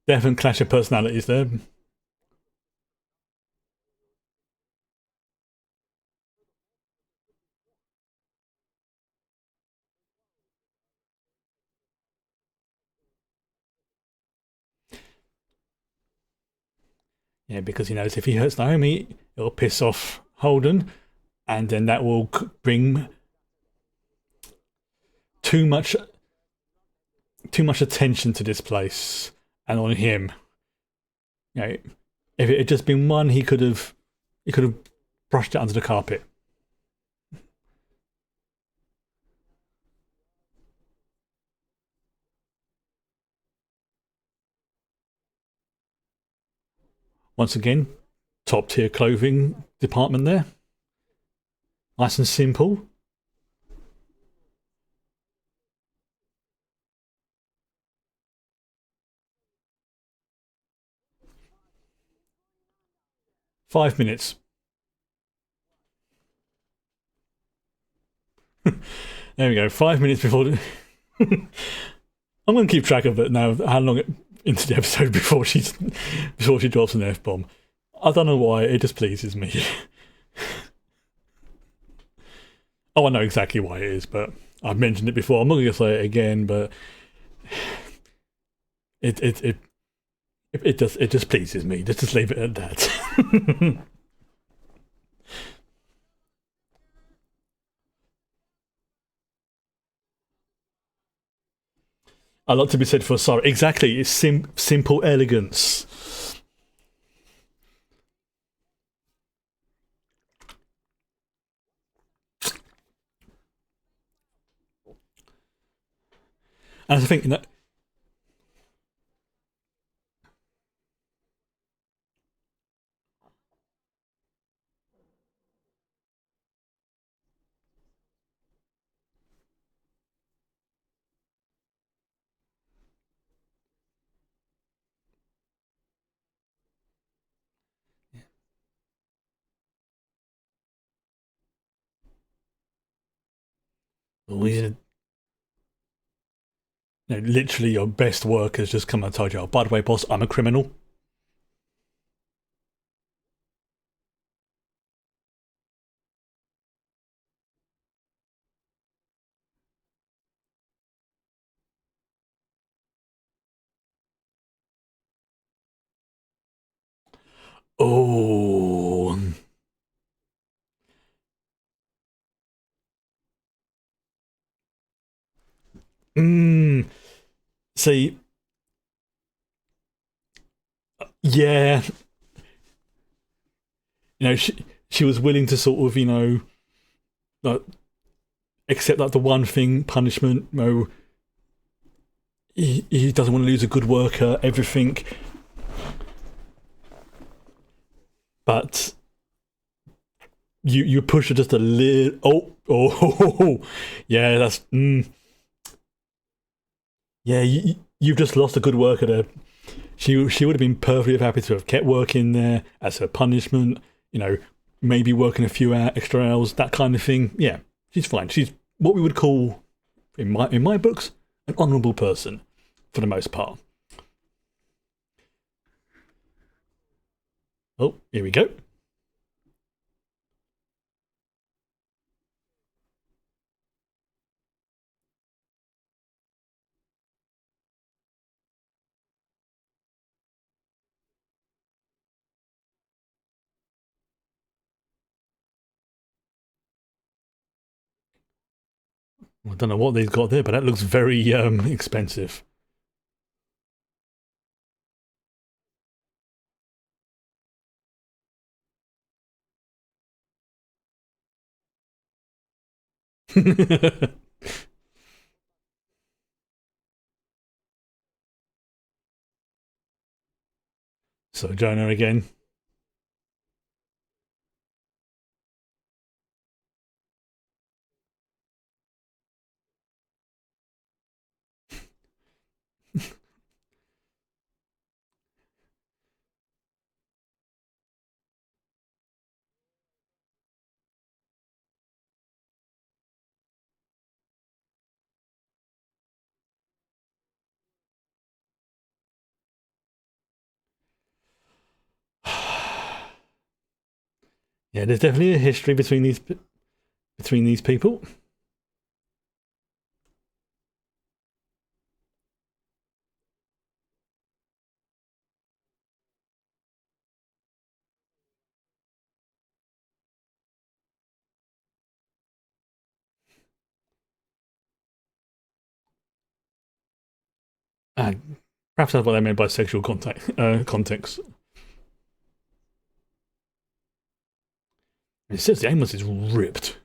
[SPEAKER 1] Definite clash of personalities there. Yeah, because he knows if he hurts Naomi, it'll piss off Holden, and then that will bring too much too much attention to this place and on him. You know, if it had just been one, he could have brushed it under the carpet. Once again, top tier clothing department there, nice and simple. 5 minutes. There we go. 5 minutes before. I'm going to keep track of it now. How long into the episode before she drops an f bomb. I don't know why. It just pleases me. Oh, I know exactly why it is, but I've mentioned it before. I'm not going to say it again, but it it it it just pleases me. Just leave it at that. A lot to be said for sorry. Exactly, it's simple elegance. And I think that literally your best work has just come and told you, oh, by the way, boss, I'm a criminal. Oh, mm, see, yeah, she was willing to sort of like, accept like the one thing punishment. He doesn't want to lose a good worker, everything, but you push her just a little. Oh, yeah, that's yeah. You've just lost a good worker there. She would have been perfectly happy to have kept working there as her punishment. You know, maybe working a few extra hours, that kind of thing. Yeah, she's fine. She's what we would call, in my books, an honourable person for the most part. Oh, here we go. I don't know what they've got there, but that looks very expensive. So Jonah again. Yeah, there's definitely a history between these people. And perhaps that's what they meant by sexual context. It says the Amos is ripped.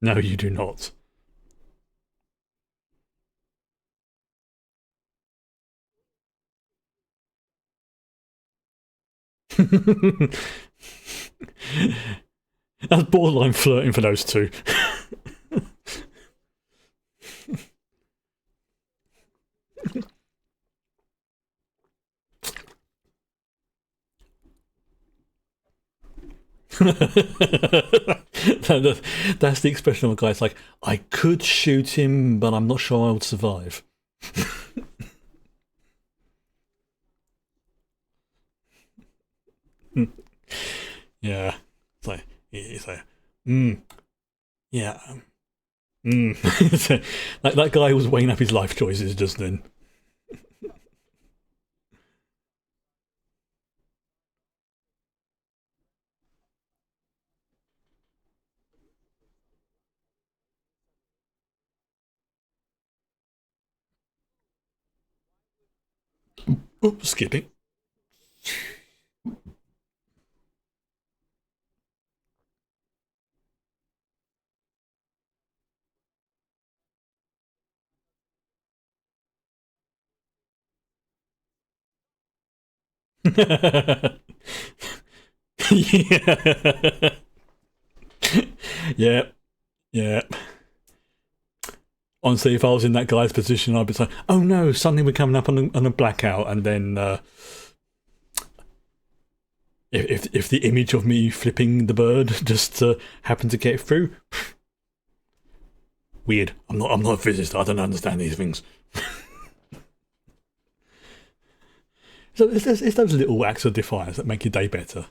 [SPEAKER 1] No, you do not. That's borderline flirting for those two. That's the expression of a guy. It's like, I could shoot him, but I'm not sure I would survive. Yeah. It's like, mm, yeah. Like that guy was weighing up his life choices just then. Oops, skipping. Yeah. Yeah. Yeah. Honestly, if I was in that guy's position, I'd be like, "Oh no! Suddenly we're coming up on a blackout," and then if the image of me flipping the bird just happened to get through, weird. I'm not a physicist. I don't understand these things. So it's those little acts of defiance that make your day better.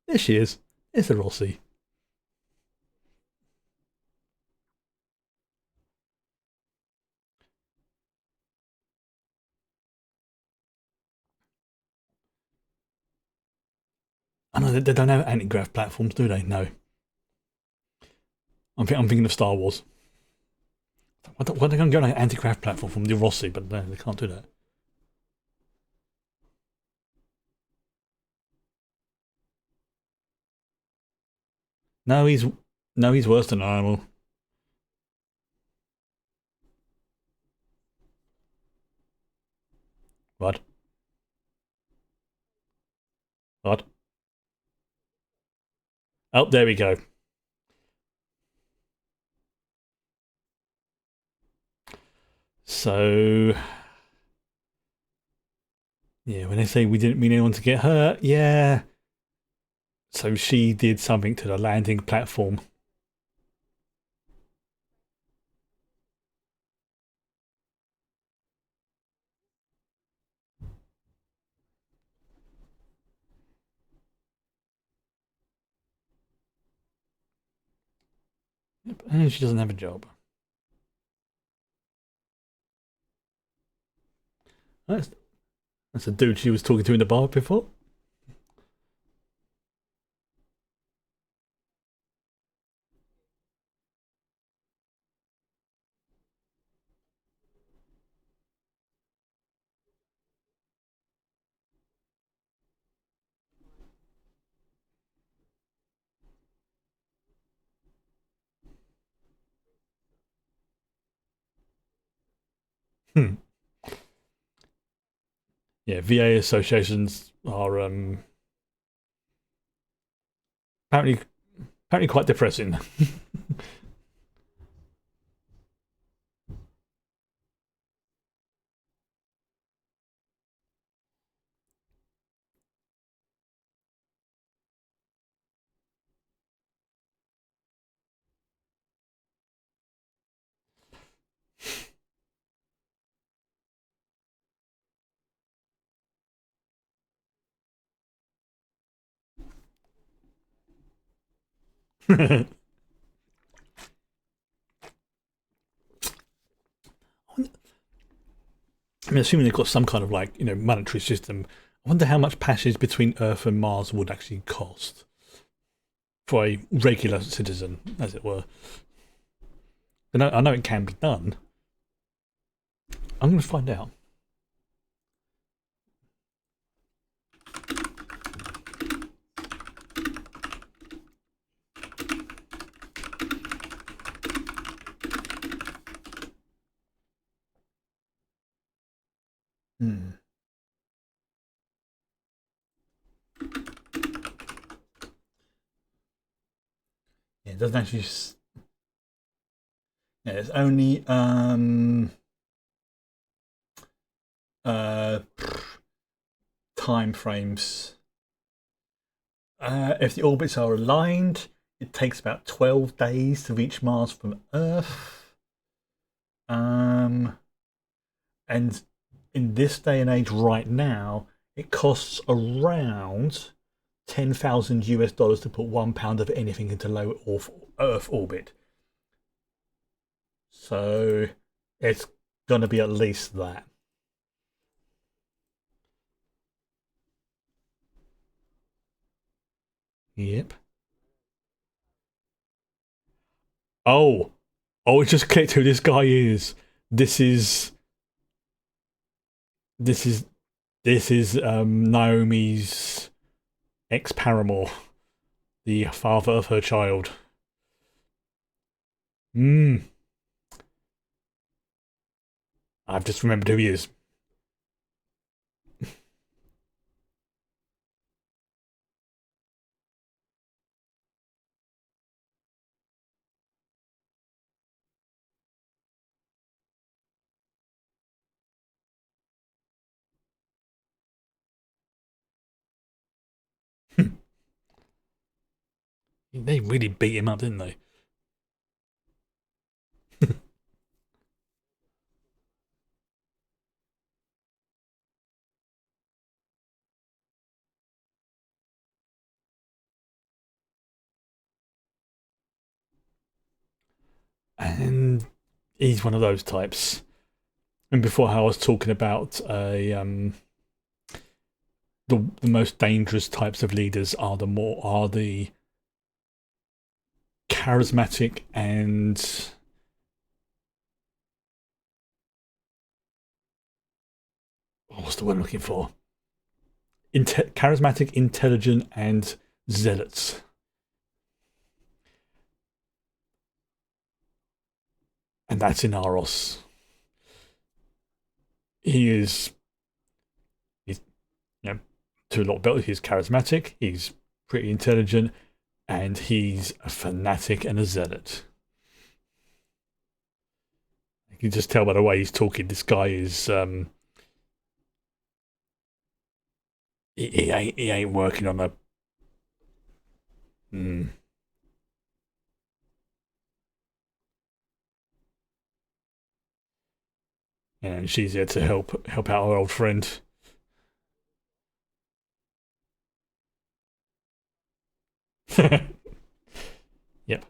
[SPEAKER 1] There she is. It's a Rossi. I know they don't have anti-grav platforms, do they? No. I'm thinking of Star Wars. Why are they going to go on an anti-grav platform from the Rossi? But no, they can't do that. No, he's worse than normal. What? What? Oh, there we go. So yeah, when they say we didn't mean anyone to get hurt, yeah. So she did something to the landing platform. Yep. And she doesn't have a job. That's that's a dude she was talking to in the bar before. Hmm. Yeah, VA associations are apparently apparently quite depressing. I mean, assuming they've got some kind of like monetary system, I wonder how much passage between Earth and Mars would actually cost for a regular citizen, as it were. I know it can be done. I'm going to find out. Hmm. Yeah, it doesn't actually. Yeah, it's only uh time frames. If the orbits are aligned, it takes about 12 days to reach Mars from Earth. Um, and in this day and age, right now, it costs around 10,000 US dollars to put 1 pound of anything into low Earth orbit. So it's going to be at least that. Yep. Oh, oh, it just clicked who this guy is. This is this is this is Naomi's ex paramour, the father of her child. Hmm. I've just remembered who he is. They really beat him up, didn't they? And he's one of those types. And before, how I was talking about the most dangerous types of leaders are the charismatic and what's the word I'm looking for? Charismatic, intelligent, and zealots. And that's in Aros. He is, he's, you know, to a lot of belts, he's charismatic, he's pretty intelligent, and he's a fanatic and a zealot. You can just tell by the way he's talking. This guy is he ain't working on a. Mm, and she's here to help out our old friend. Yep.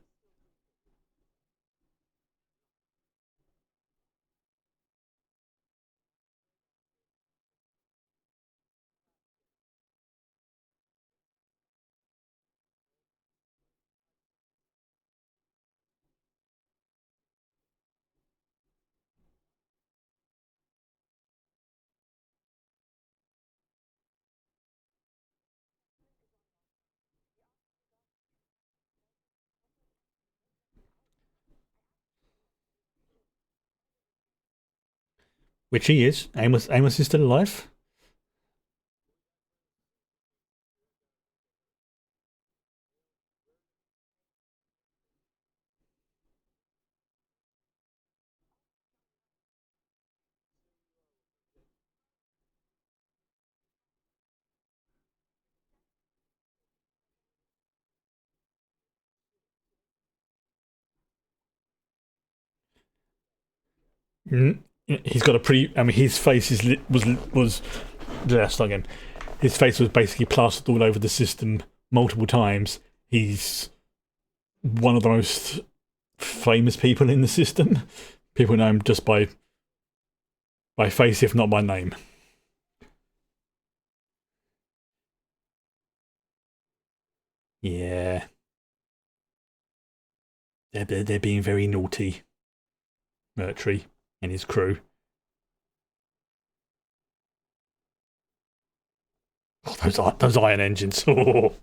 [SPEAKER 1] which he is. Amos is still alive. Mm. He's got a pretty. I mean, his face was. Let's start again. His face was basically plastered all over the system multiple times. He's one of the most famous people in the system. People know him just by face, if not by name. Yeah, they're being very naughty, Mertry and his crew. Oh, those iron engines. Oh.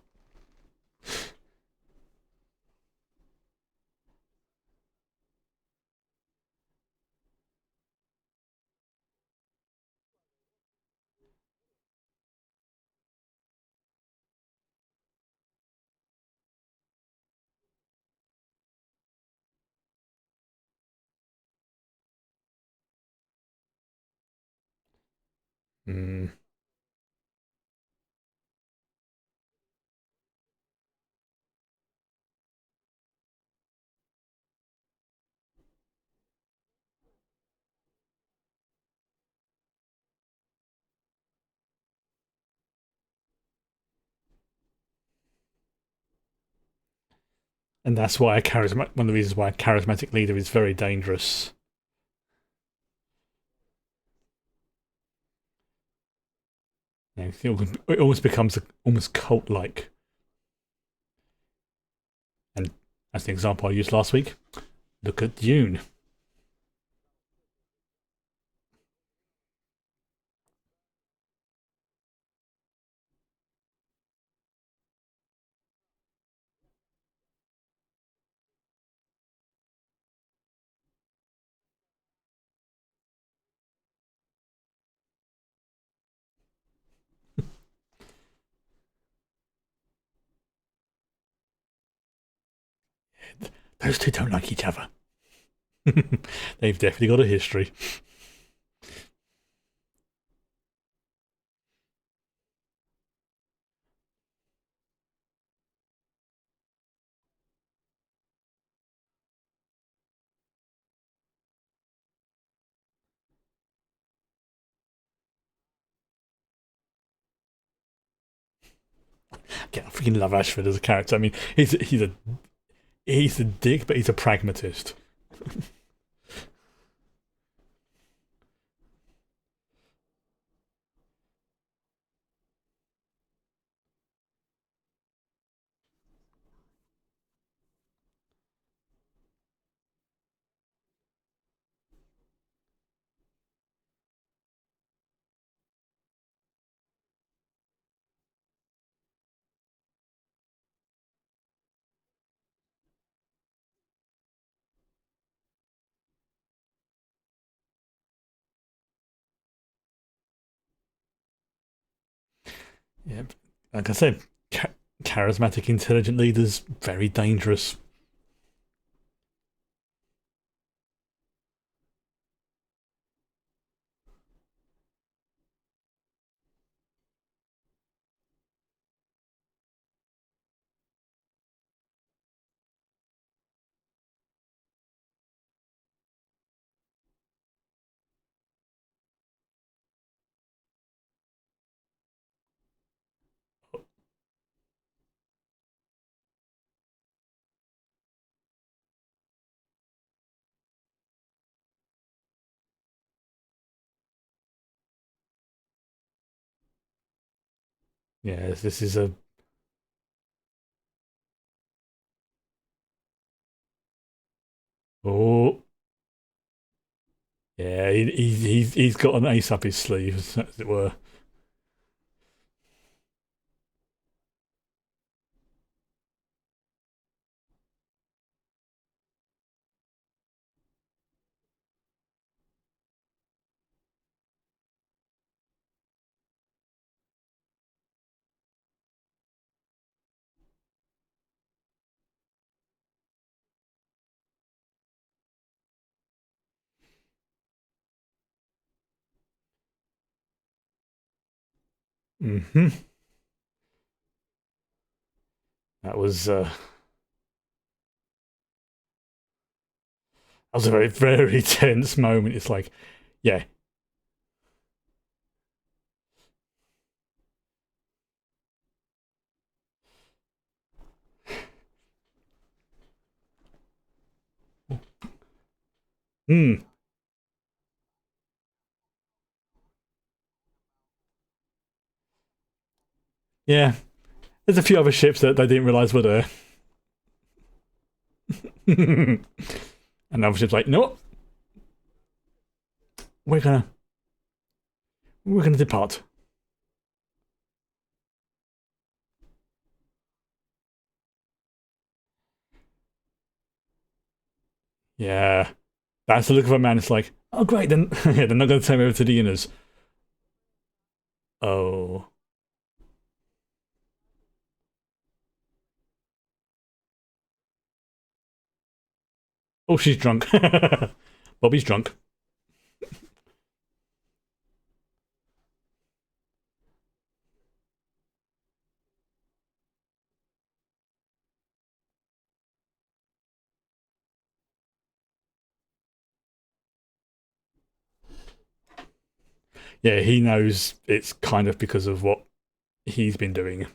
[SPEAKER 1] Mm. And that's why a charismatic. One of the reasons why a charismatic leader is very dangerous. It almost becomes almost cult-like. And as the example I used last week, look at Dune. Those two don't like each other. They've definitely got a history. Yeah, I freaking love Ashford as a character. I mean, he's a dick, but he's a pragmatist. Yeah, like I said, charismatic, intelligent leaders very dangerous. Yeah, this is a oh yeah, he's got an ace up his sleeve, as it were. Hmm. That was a very, very tense moment. It's like, yeah. Hmm. Yeah. There's a few other ships that they didn't realise were there. And other ships like, you know what? We're gonna we're gonna depart. Yeah. That's the look of a man. It's like, oh great, then yeah, they're not gonna take me over to the inners. Oh. Oh, she's drunk. Bobby's drunk. Yeah, he knows it's kind of because of what he's been doing.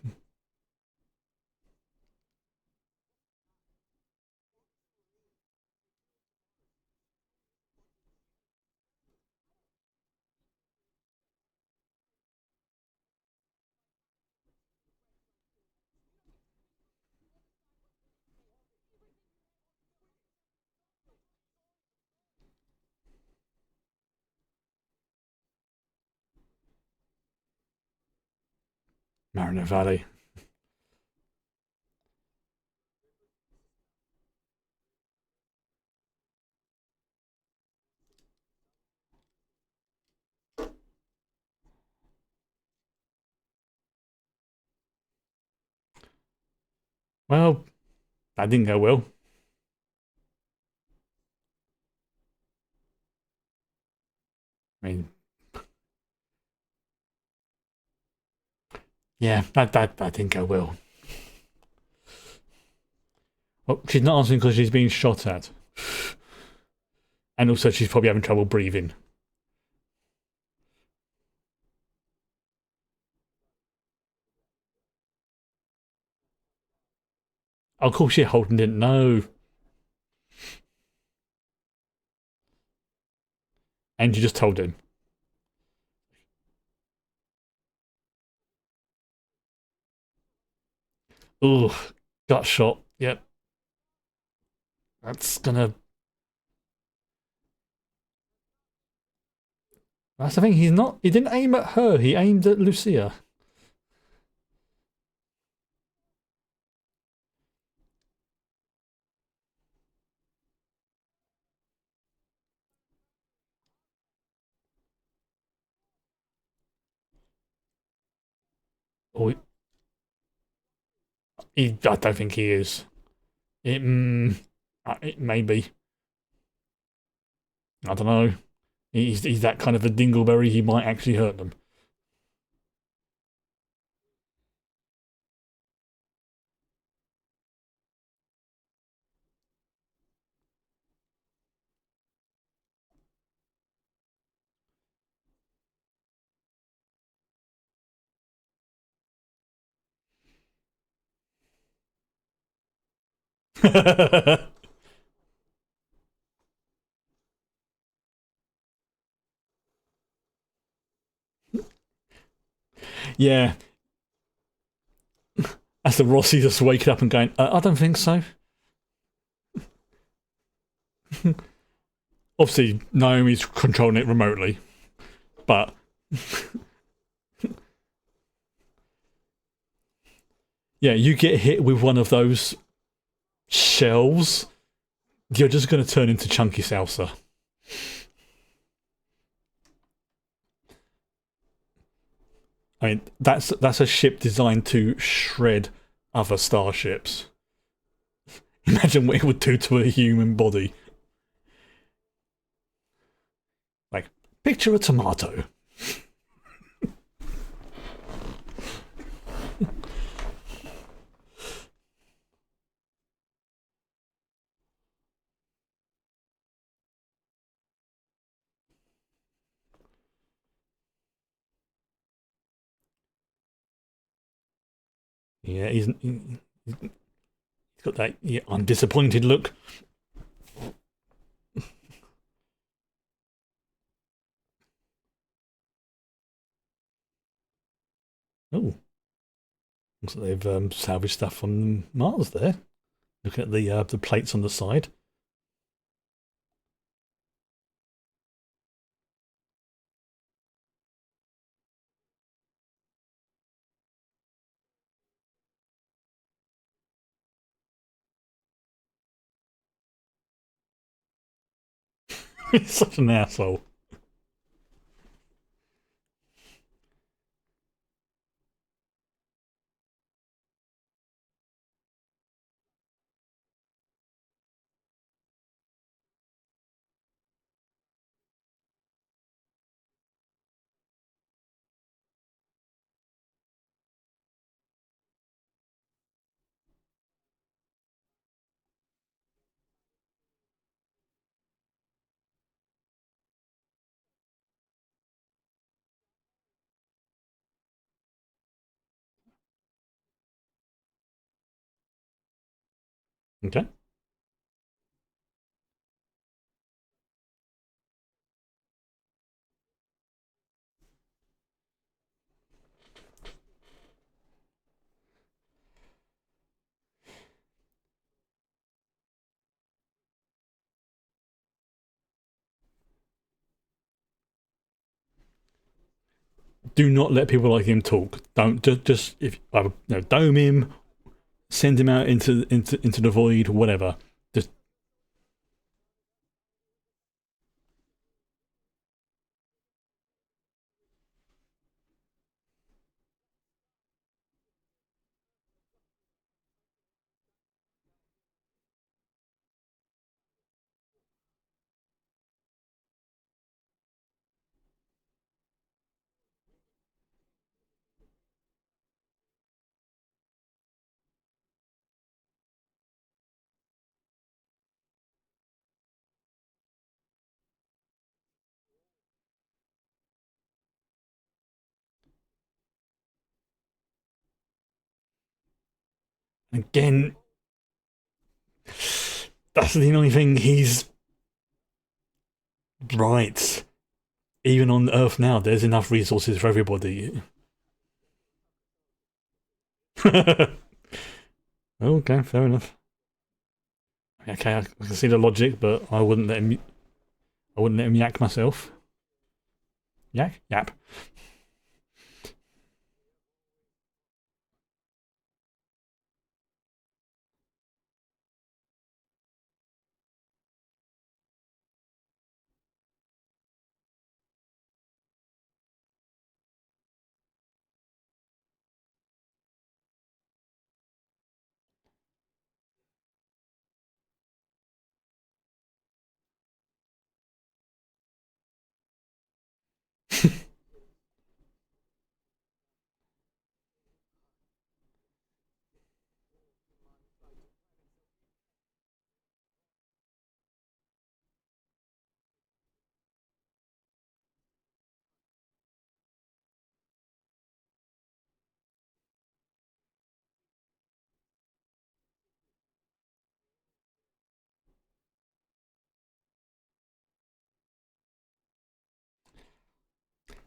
[SPEAKER 1] Mariner Valley. Well, that didn't go well. I mean, yeah, that didn't go well. Well, she's not answering because she's being shot at. And also she's probably having trouble breathing. Of course, yeah, Holden didn't know. And you just told him. Ugh, gut shot. Yep, that's gonna. That's the thing. He's not. He didn't aim at her. He aimed at Lucia. Or I don't think he is. It may be. I don't know. He's that kind of a dingleberry. He might actually hurt them. Yeah, that's the Rossi just waking up and going, I don't think so. Obviously, Naomi's controlling it remotely, but yeah, you get hit with one of those shells, you're just going to turn into chunky salsa. I mean, that's a ship designed to shred other starships. Imagine what it would do to a human body. Like, picture a tomato. Yeah, he's got that yeah, undisappointed look. Oh, looks like they've salvaged stuff from Mars there. Looking at the plates on the side. He's such an asshole. Okay. Do not let people like him talk. Don't just if either dome him, send him out into the void, whatever. Just again, that's the only thing. He's right. Even on Earth now, there's enough resources for everybody. Okay, fair enough. Okay, I can see the logic, but I wouldn't let him. I wouldn't let him yak myself. Yak, yap.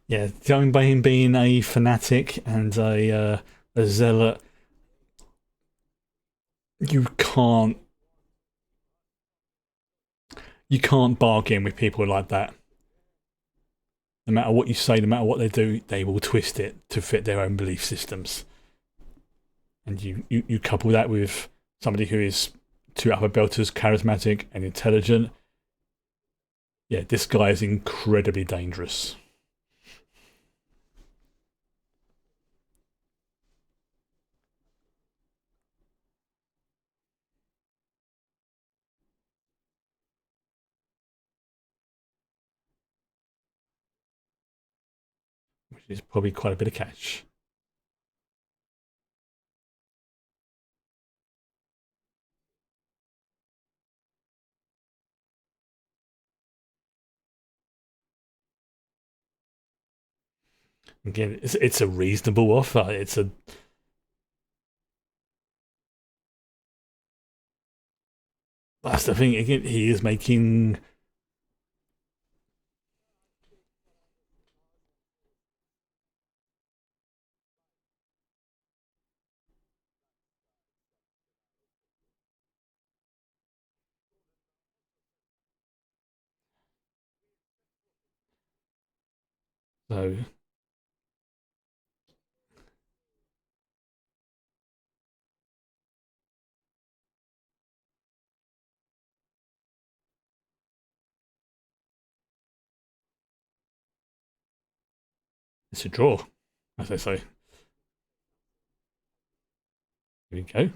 [SPEAKER 1] Yeah, going by him being a fanatic and a zealot, you can't you can't bargain with people like that. No matter what you say, no matter what they do, they will twist it to fit their own belief systems. And you couple that with somebody who is two upper belters, charismatic and intelligent. Yeah, this guy is incredibly dangerous, which is probably quite a bit of catch. Again, it's a reasonable offer. It's a the thing. Again, he is making. So it's a draw, as they say. Here we go.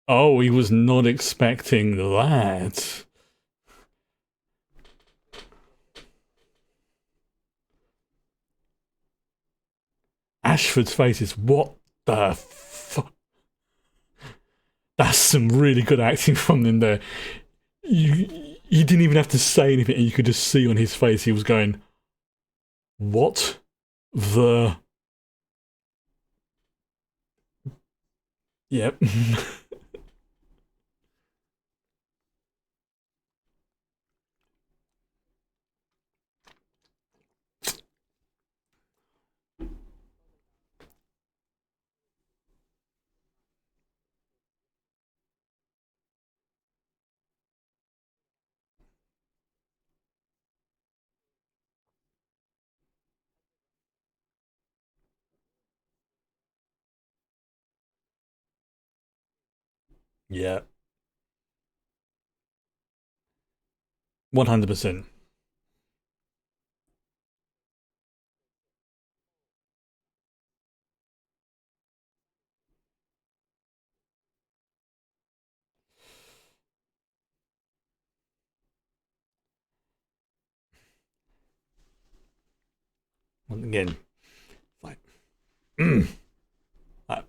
[SPEAKER 1] Oh, he was not expecting that. Ashford's face is what the fuck? That's some really good acting from him there. You didn't even have to say anything, and you could just see on his face he was going, "What the?" Yep. Yeah. 100%. Again, like, that,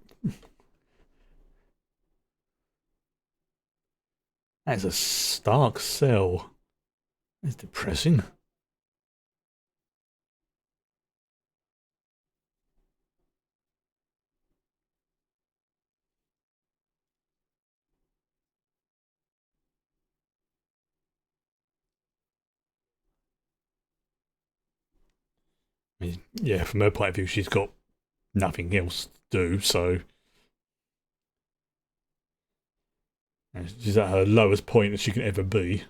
[SPEAKER 1] that's a stark sell. It's depressing. I mean, yeah, from her point of view, she's got nothing else to do, so she's at her lowest point that she can ever be.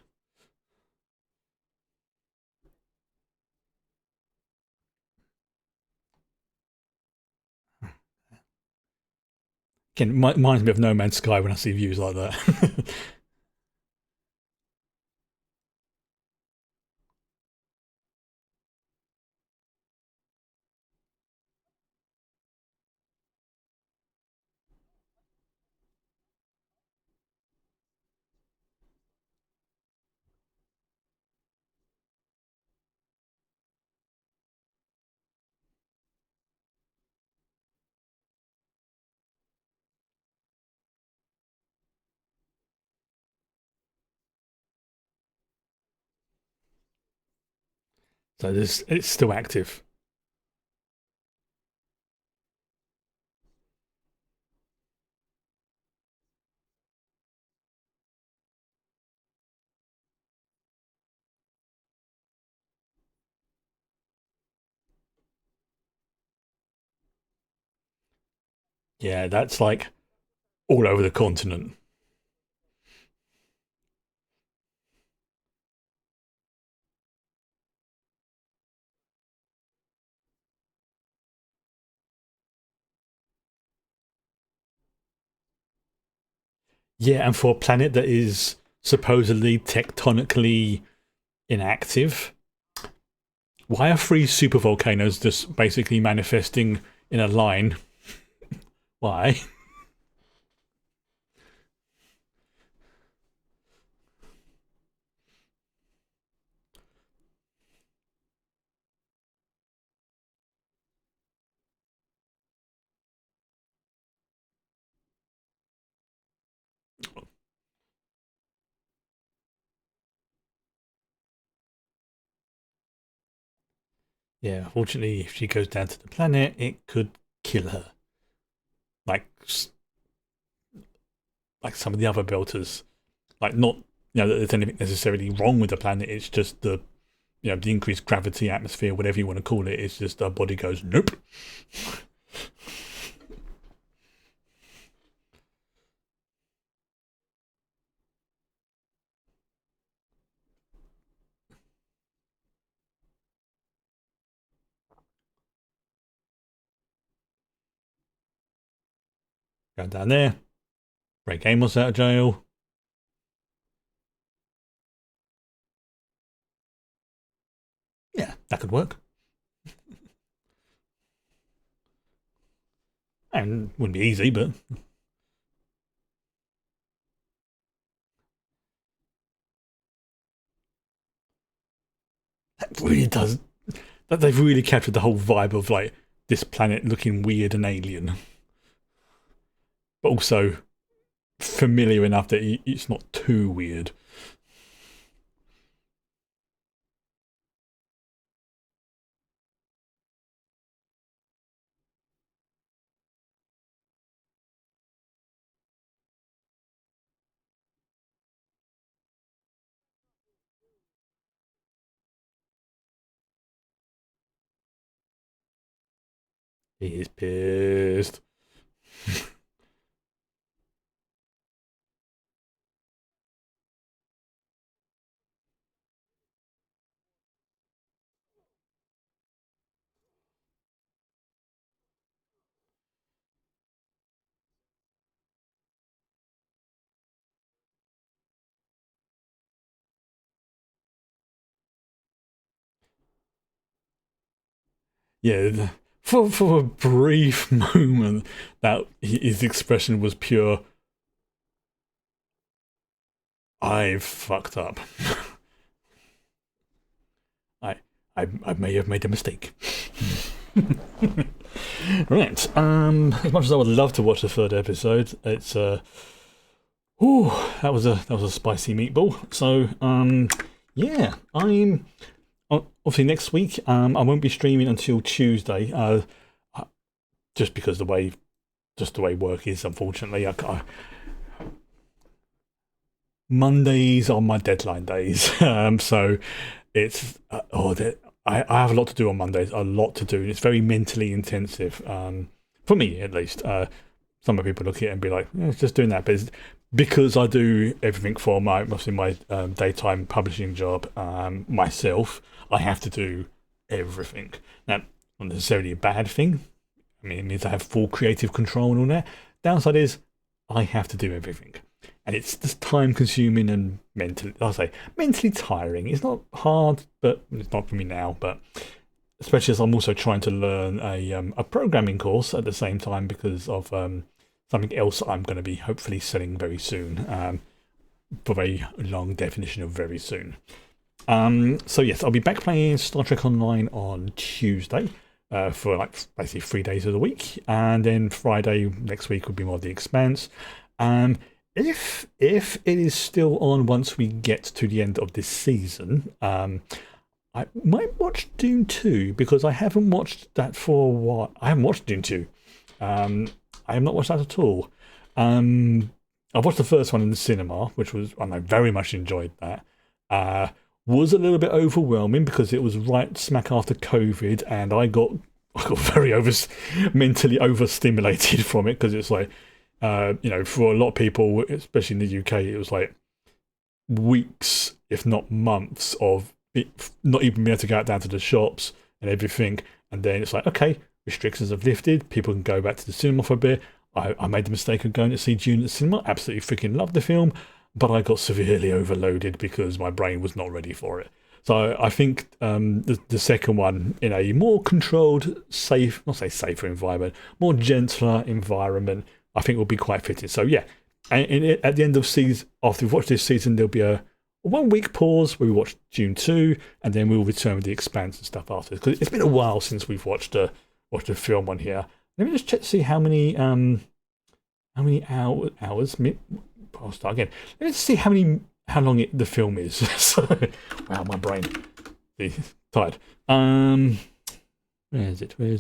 [SPEAKER 1] Again, reminds me of No Man's Sky when I see views like that. So this, it's still active. Yeah, that's like all over the continent. Yeah, and for a planet that is supposedly tectonically inactive, why are three supervolcanoes just basically manifesting in a line? Why? Yeah, fortunately, if she goes down to the planet, it could kill her. like like some of the other belters. Like not that there's anything necessarily wrong with the planet. It's just the increased gravity, atmosphere, whatever you want to call it. It's just our body goes nope. Go down there, break Amos out of jail. Yeah, that could work. And wouldn't be easy, but that really does. That they've really captured the whole vibe of like this planet looking weird and alien, but also familiar enough that it's not too weird. He is pissed. Yeah, for a brief moment, that his expression was pure. I've fucked up. I, I may have made a mistake. Right. As much as I would love to watch the third episode, it's ooh, that was a spicy meatball. So yeah, I'm obviously next week. I won't be streaming until Tuesday. Just because the way work is, unfortunately. Mondays are my deadline days. So it's I have a lot to do on Mondays, a lot to do, and it's very mentally intensive. For me at least. Some people look at it and be like, it's just doing that, but it's because I do everything for mostly my daytime publishing job myself. I have to do everything. Now, not necessarily a bad thing. I mean, it means I have full creative control and all that. Downside is I have to do everything. And it's just time consuming and mentally tiring. It's not hard, but it's not for me now. But especially as I'm also trying to learn a programming course at the same time because of something else I'm going to be hopefully selling very soon. For a long definition of very soon. So yes, I'll be back playing Star Trek Online on Tuesday. For like basically 3 days of the week, and then Friday next week will be more of the Expanse. If it is still on once we get to the end of this season, I might watch Dune 2 because I haven't watched that for a while. I haven't watched Dune 2. I have not watched that at all. I watched the first one in the cinema, which was I very much enjoyed that. Was a little bit overwhelming because it was right smack after COVID, and I got very mentally overstimulated from it because it's like, for a lot of people, especially in the UK, it was like weeks, if not months, of it, not even being able to go out down to the shops and everything. And then it's like, okay, restrictions have lifted, people can go back to the cinema for a bit. I made the mistake of going to see Dune at the cinema. Absolutely freaking loved the film. But I got severely overloaded because my brain was not ready for it. So I think the second one, in a more controlled, not say safer environment, more gentler environment, I think will be quite fitting. So yeah, and at the end of season, after we've watched this season, there'll be a 1 week pause where we watch Dune 2, and then we'll return with the Expanse and stuff after. Because it's been a while since we've watched a film on here. Let me just check to see how many hours. I'll start again. Let's see how long the film is. So, wow, my brain is tired. Where is it? Go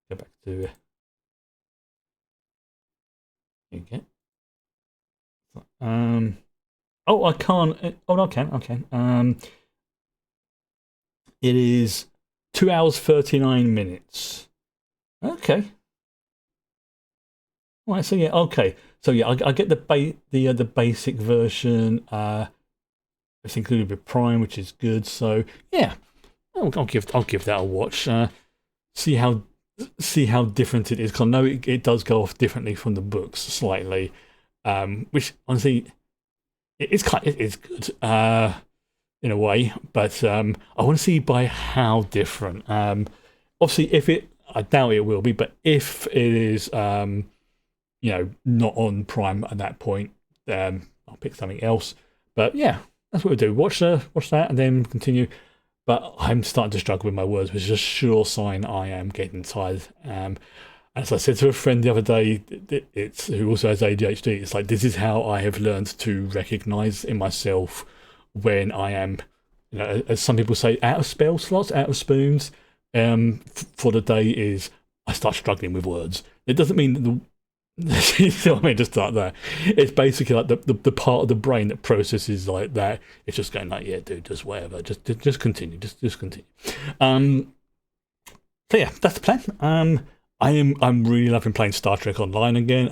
[SPEAKER 1] back to Okay. Oh, I can't. Oh, no, I can. Okay. It is 2 hours 39 minutes. Okay. Right. So yeah. Okay. So yeah, I get the basic version. It's included with Prime, which is good. So yeah, I'll give that a watch. See how see how different it is. Cause I know it does go off differently from the books slightly. Which honestly, it's good. In a way, but I want to see by how different. Obviously, if it, I doubt it will be, but if it is, not on Prime at that point, I'll pick something else. But yeah, that's what we do. Watch that, and then continue. But I'm starting to struggle with my words, which is a sure sign I am getting tired. As I said to a friend the other day, it's who also has ADHD. It's like this is how I have learned to recognise in myself when I am, as some people say, out of spell slots, out of spoons. For the day is I start struggling with words. It doesn't mean that the you know what I mean, just start there. It's basically like the part of the brain that processes like that. It's just going like, yeah, dude, just whatever, just continue, just continue. So yeah, that's the plan. I'm really loving playing Star Trek Online again.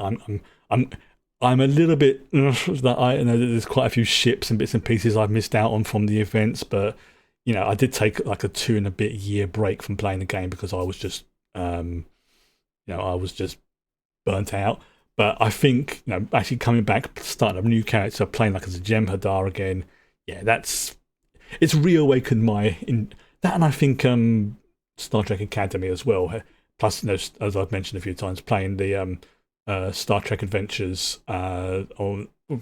[SPEAKER 1] I'm a little bit that I know that there's quite a few ships and bits and pieces I've missed out on from the events, but I did take like a 2.5 year break from playing the game because I was just I was just burnt out. But I think actually coming back, starting a new character, playing like as a Jem'Hadar again, yeah, it's reawakened that, and I think Star Trek Academy as well. Plus, as I've mentioned a few times, playing the Star Trek Adventures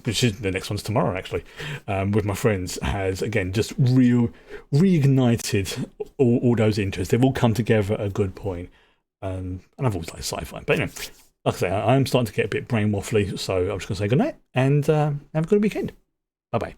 [SPEAKER 1] which is the next one's tomorrow actually, with my friends, has again just reignited all those interests. They've all come together at a good point, and I've always liked sci-fi. But like I say, I'm starting to get a bit brain waffly, so I'm just going to say good night and have a good weekend. Bye bye.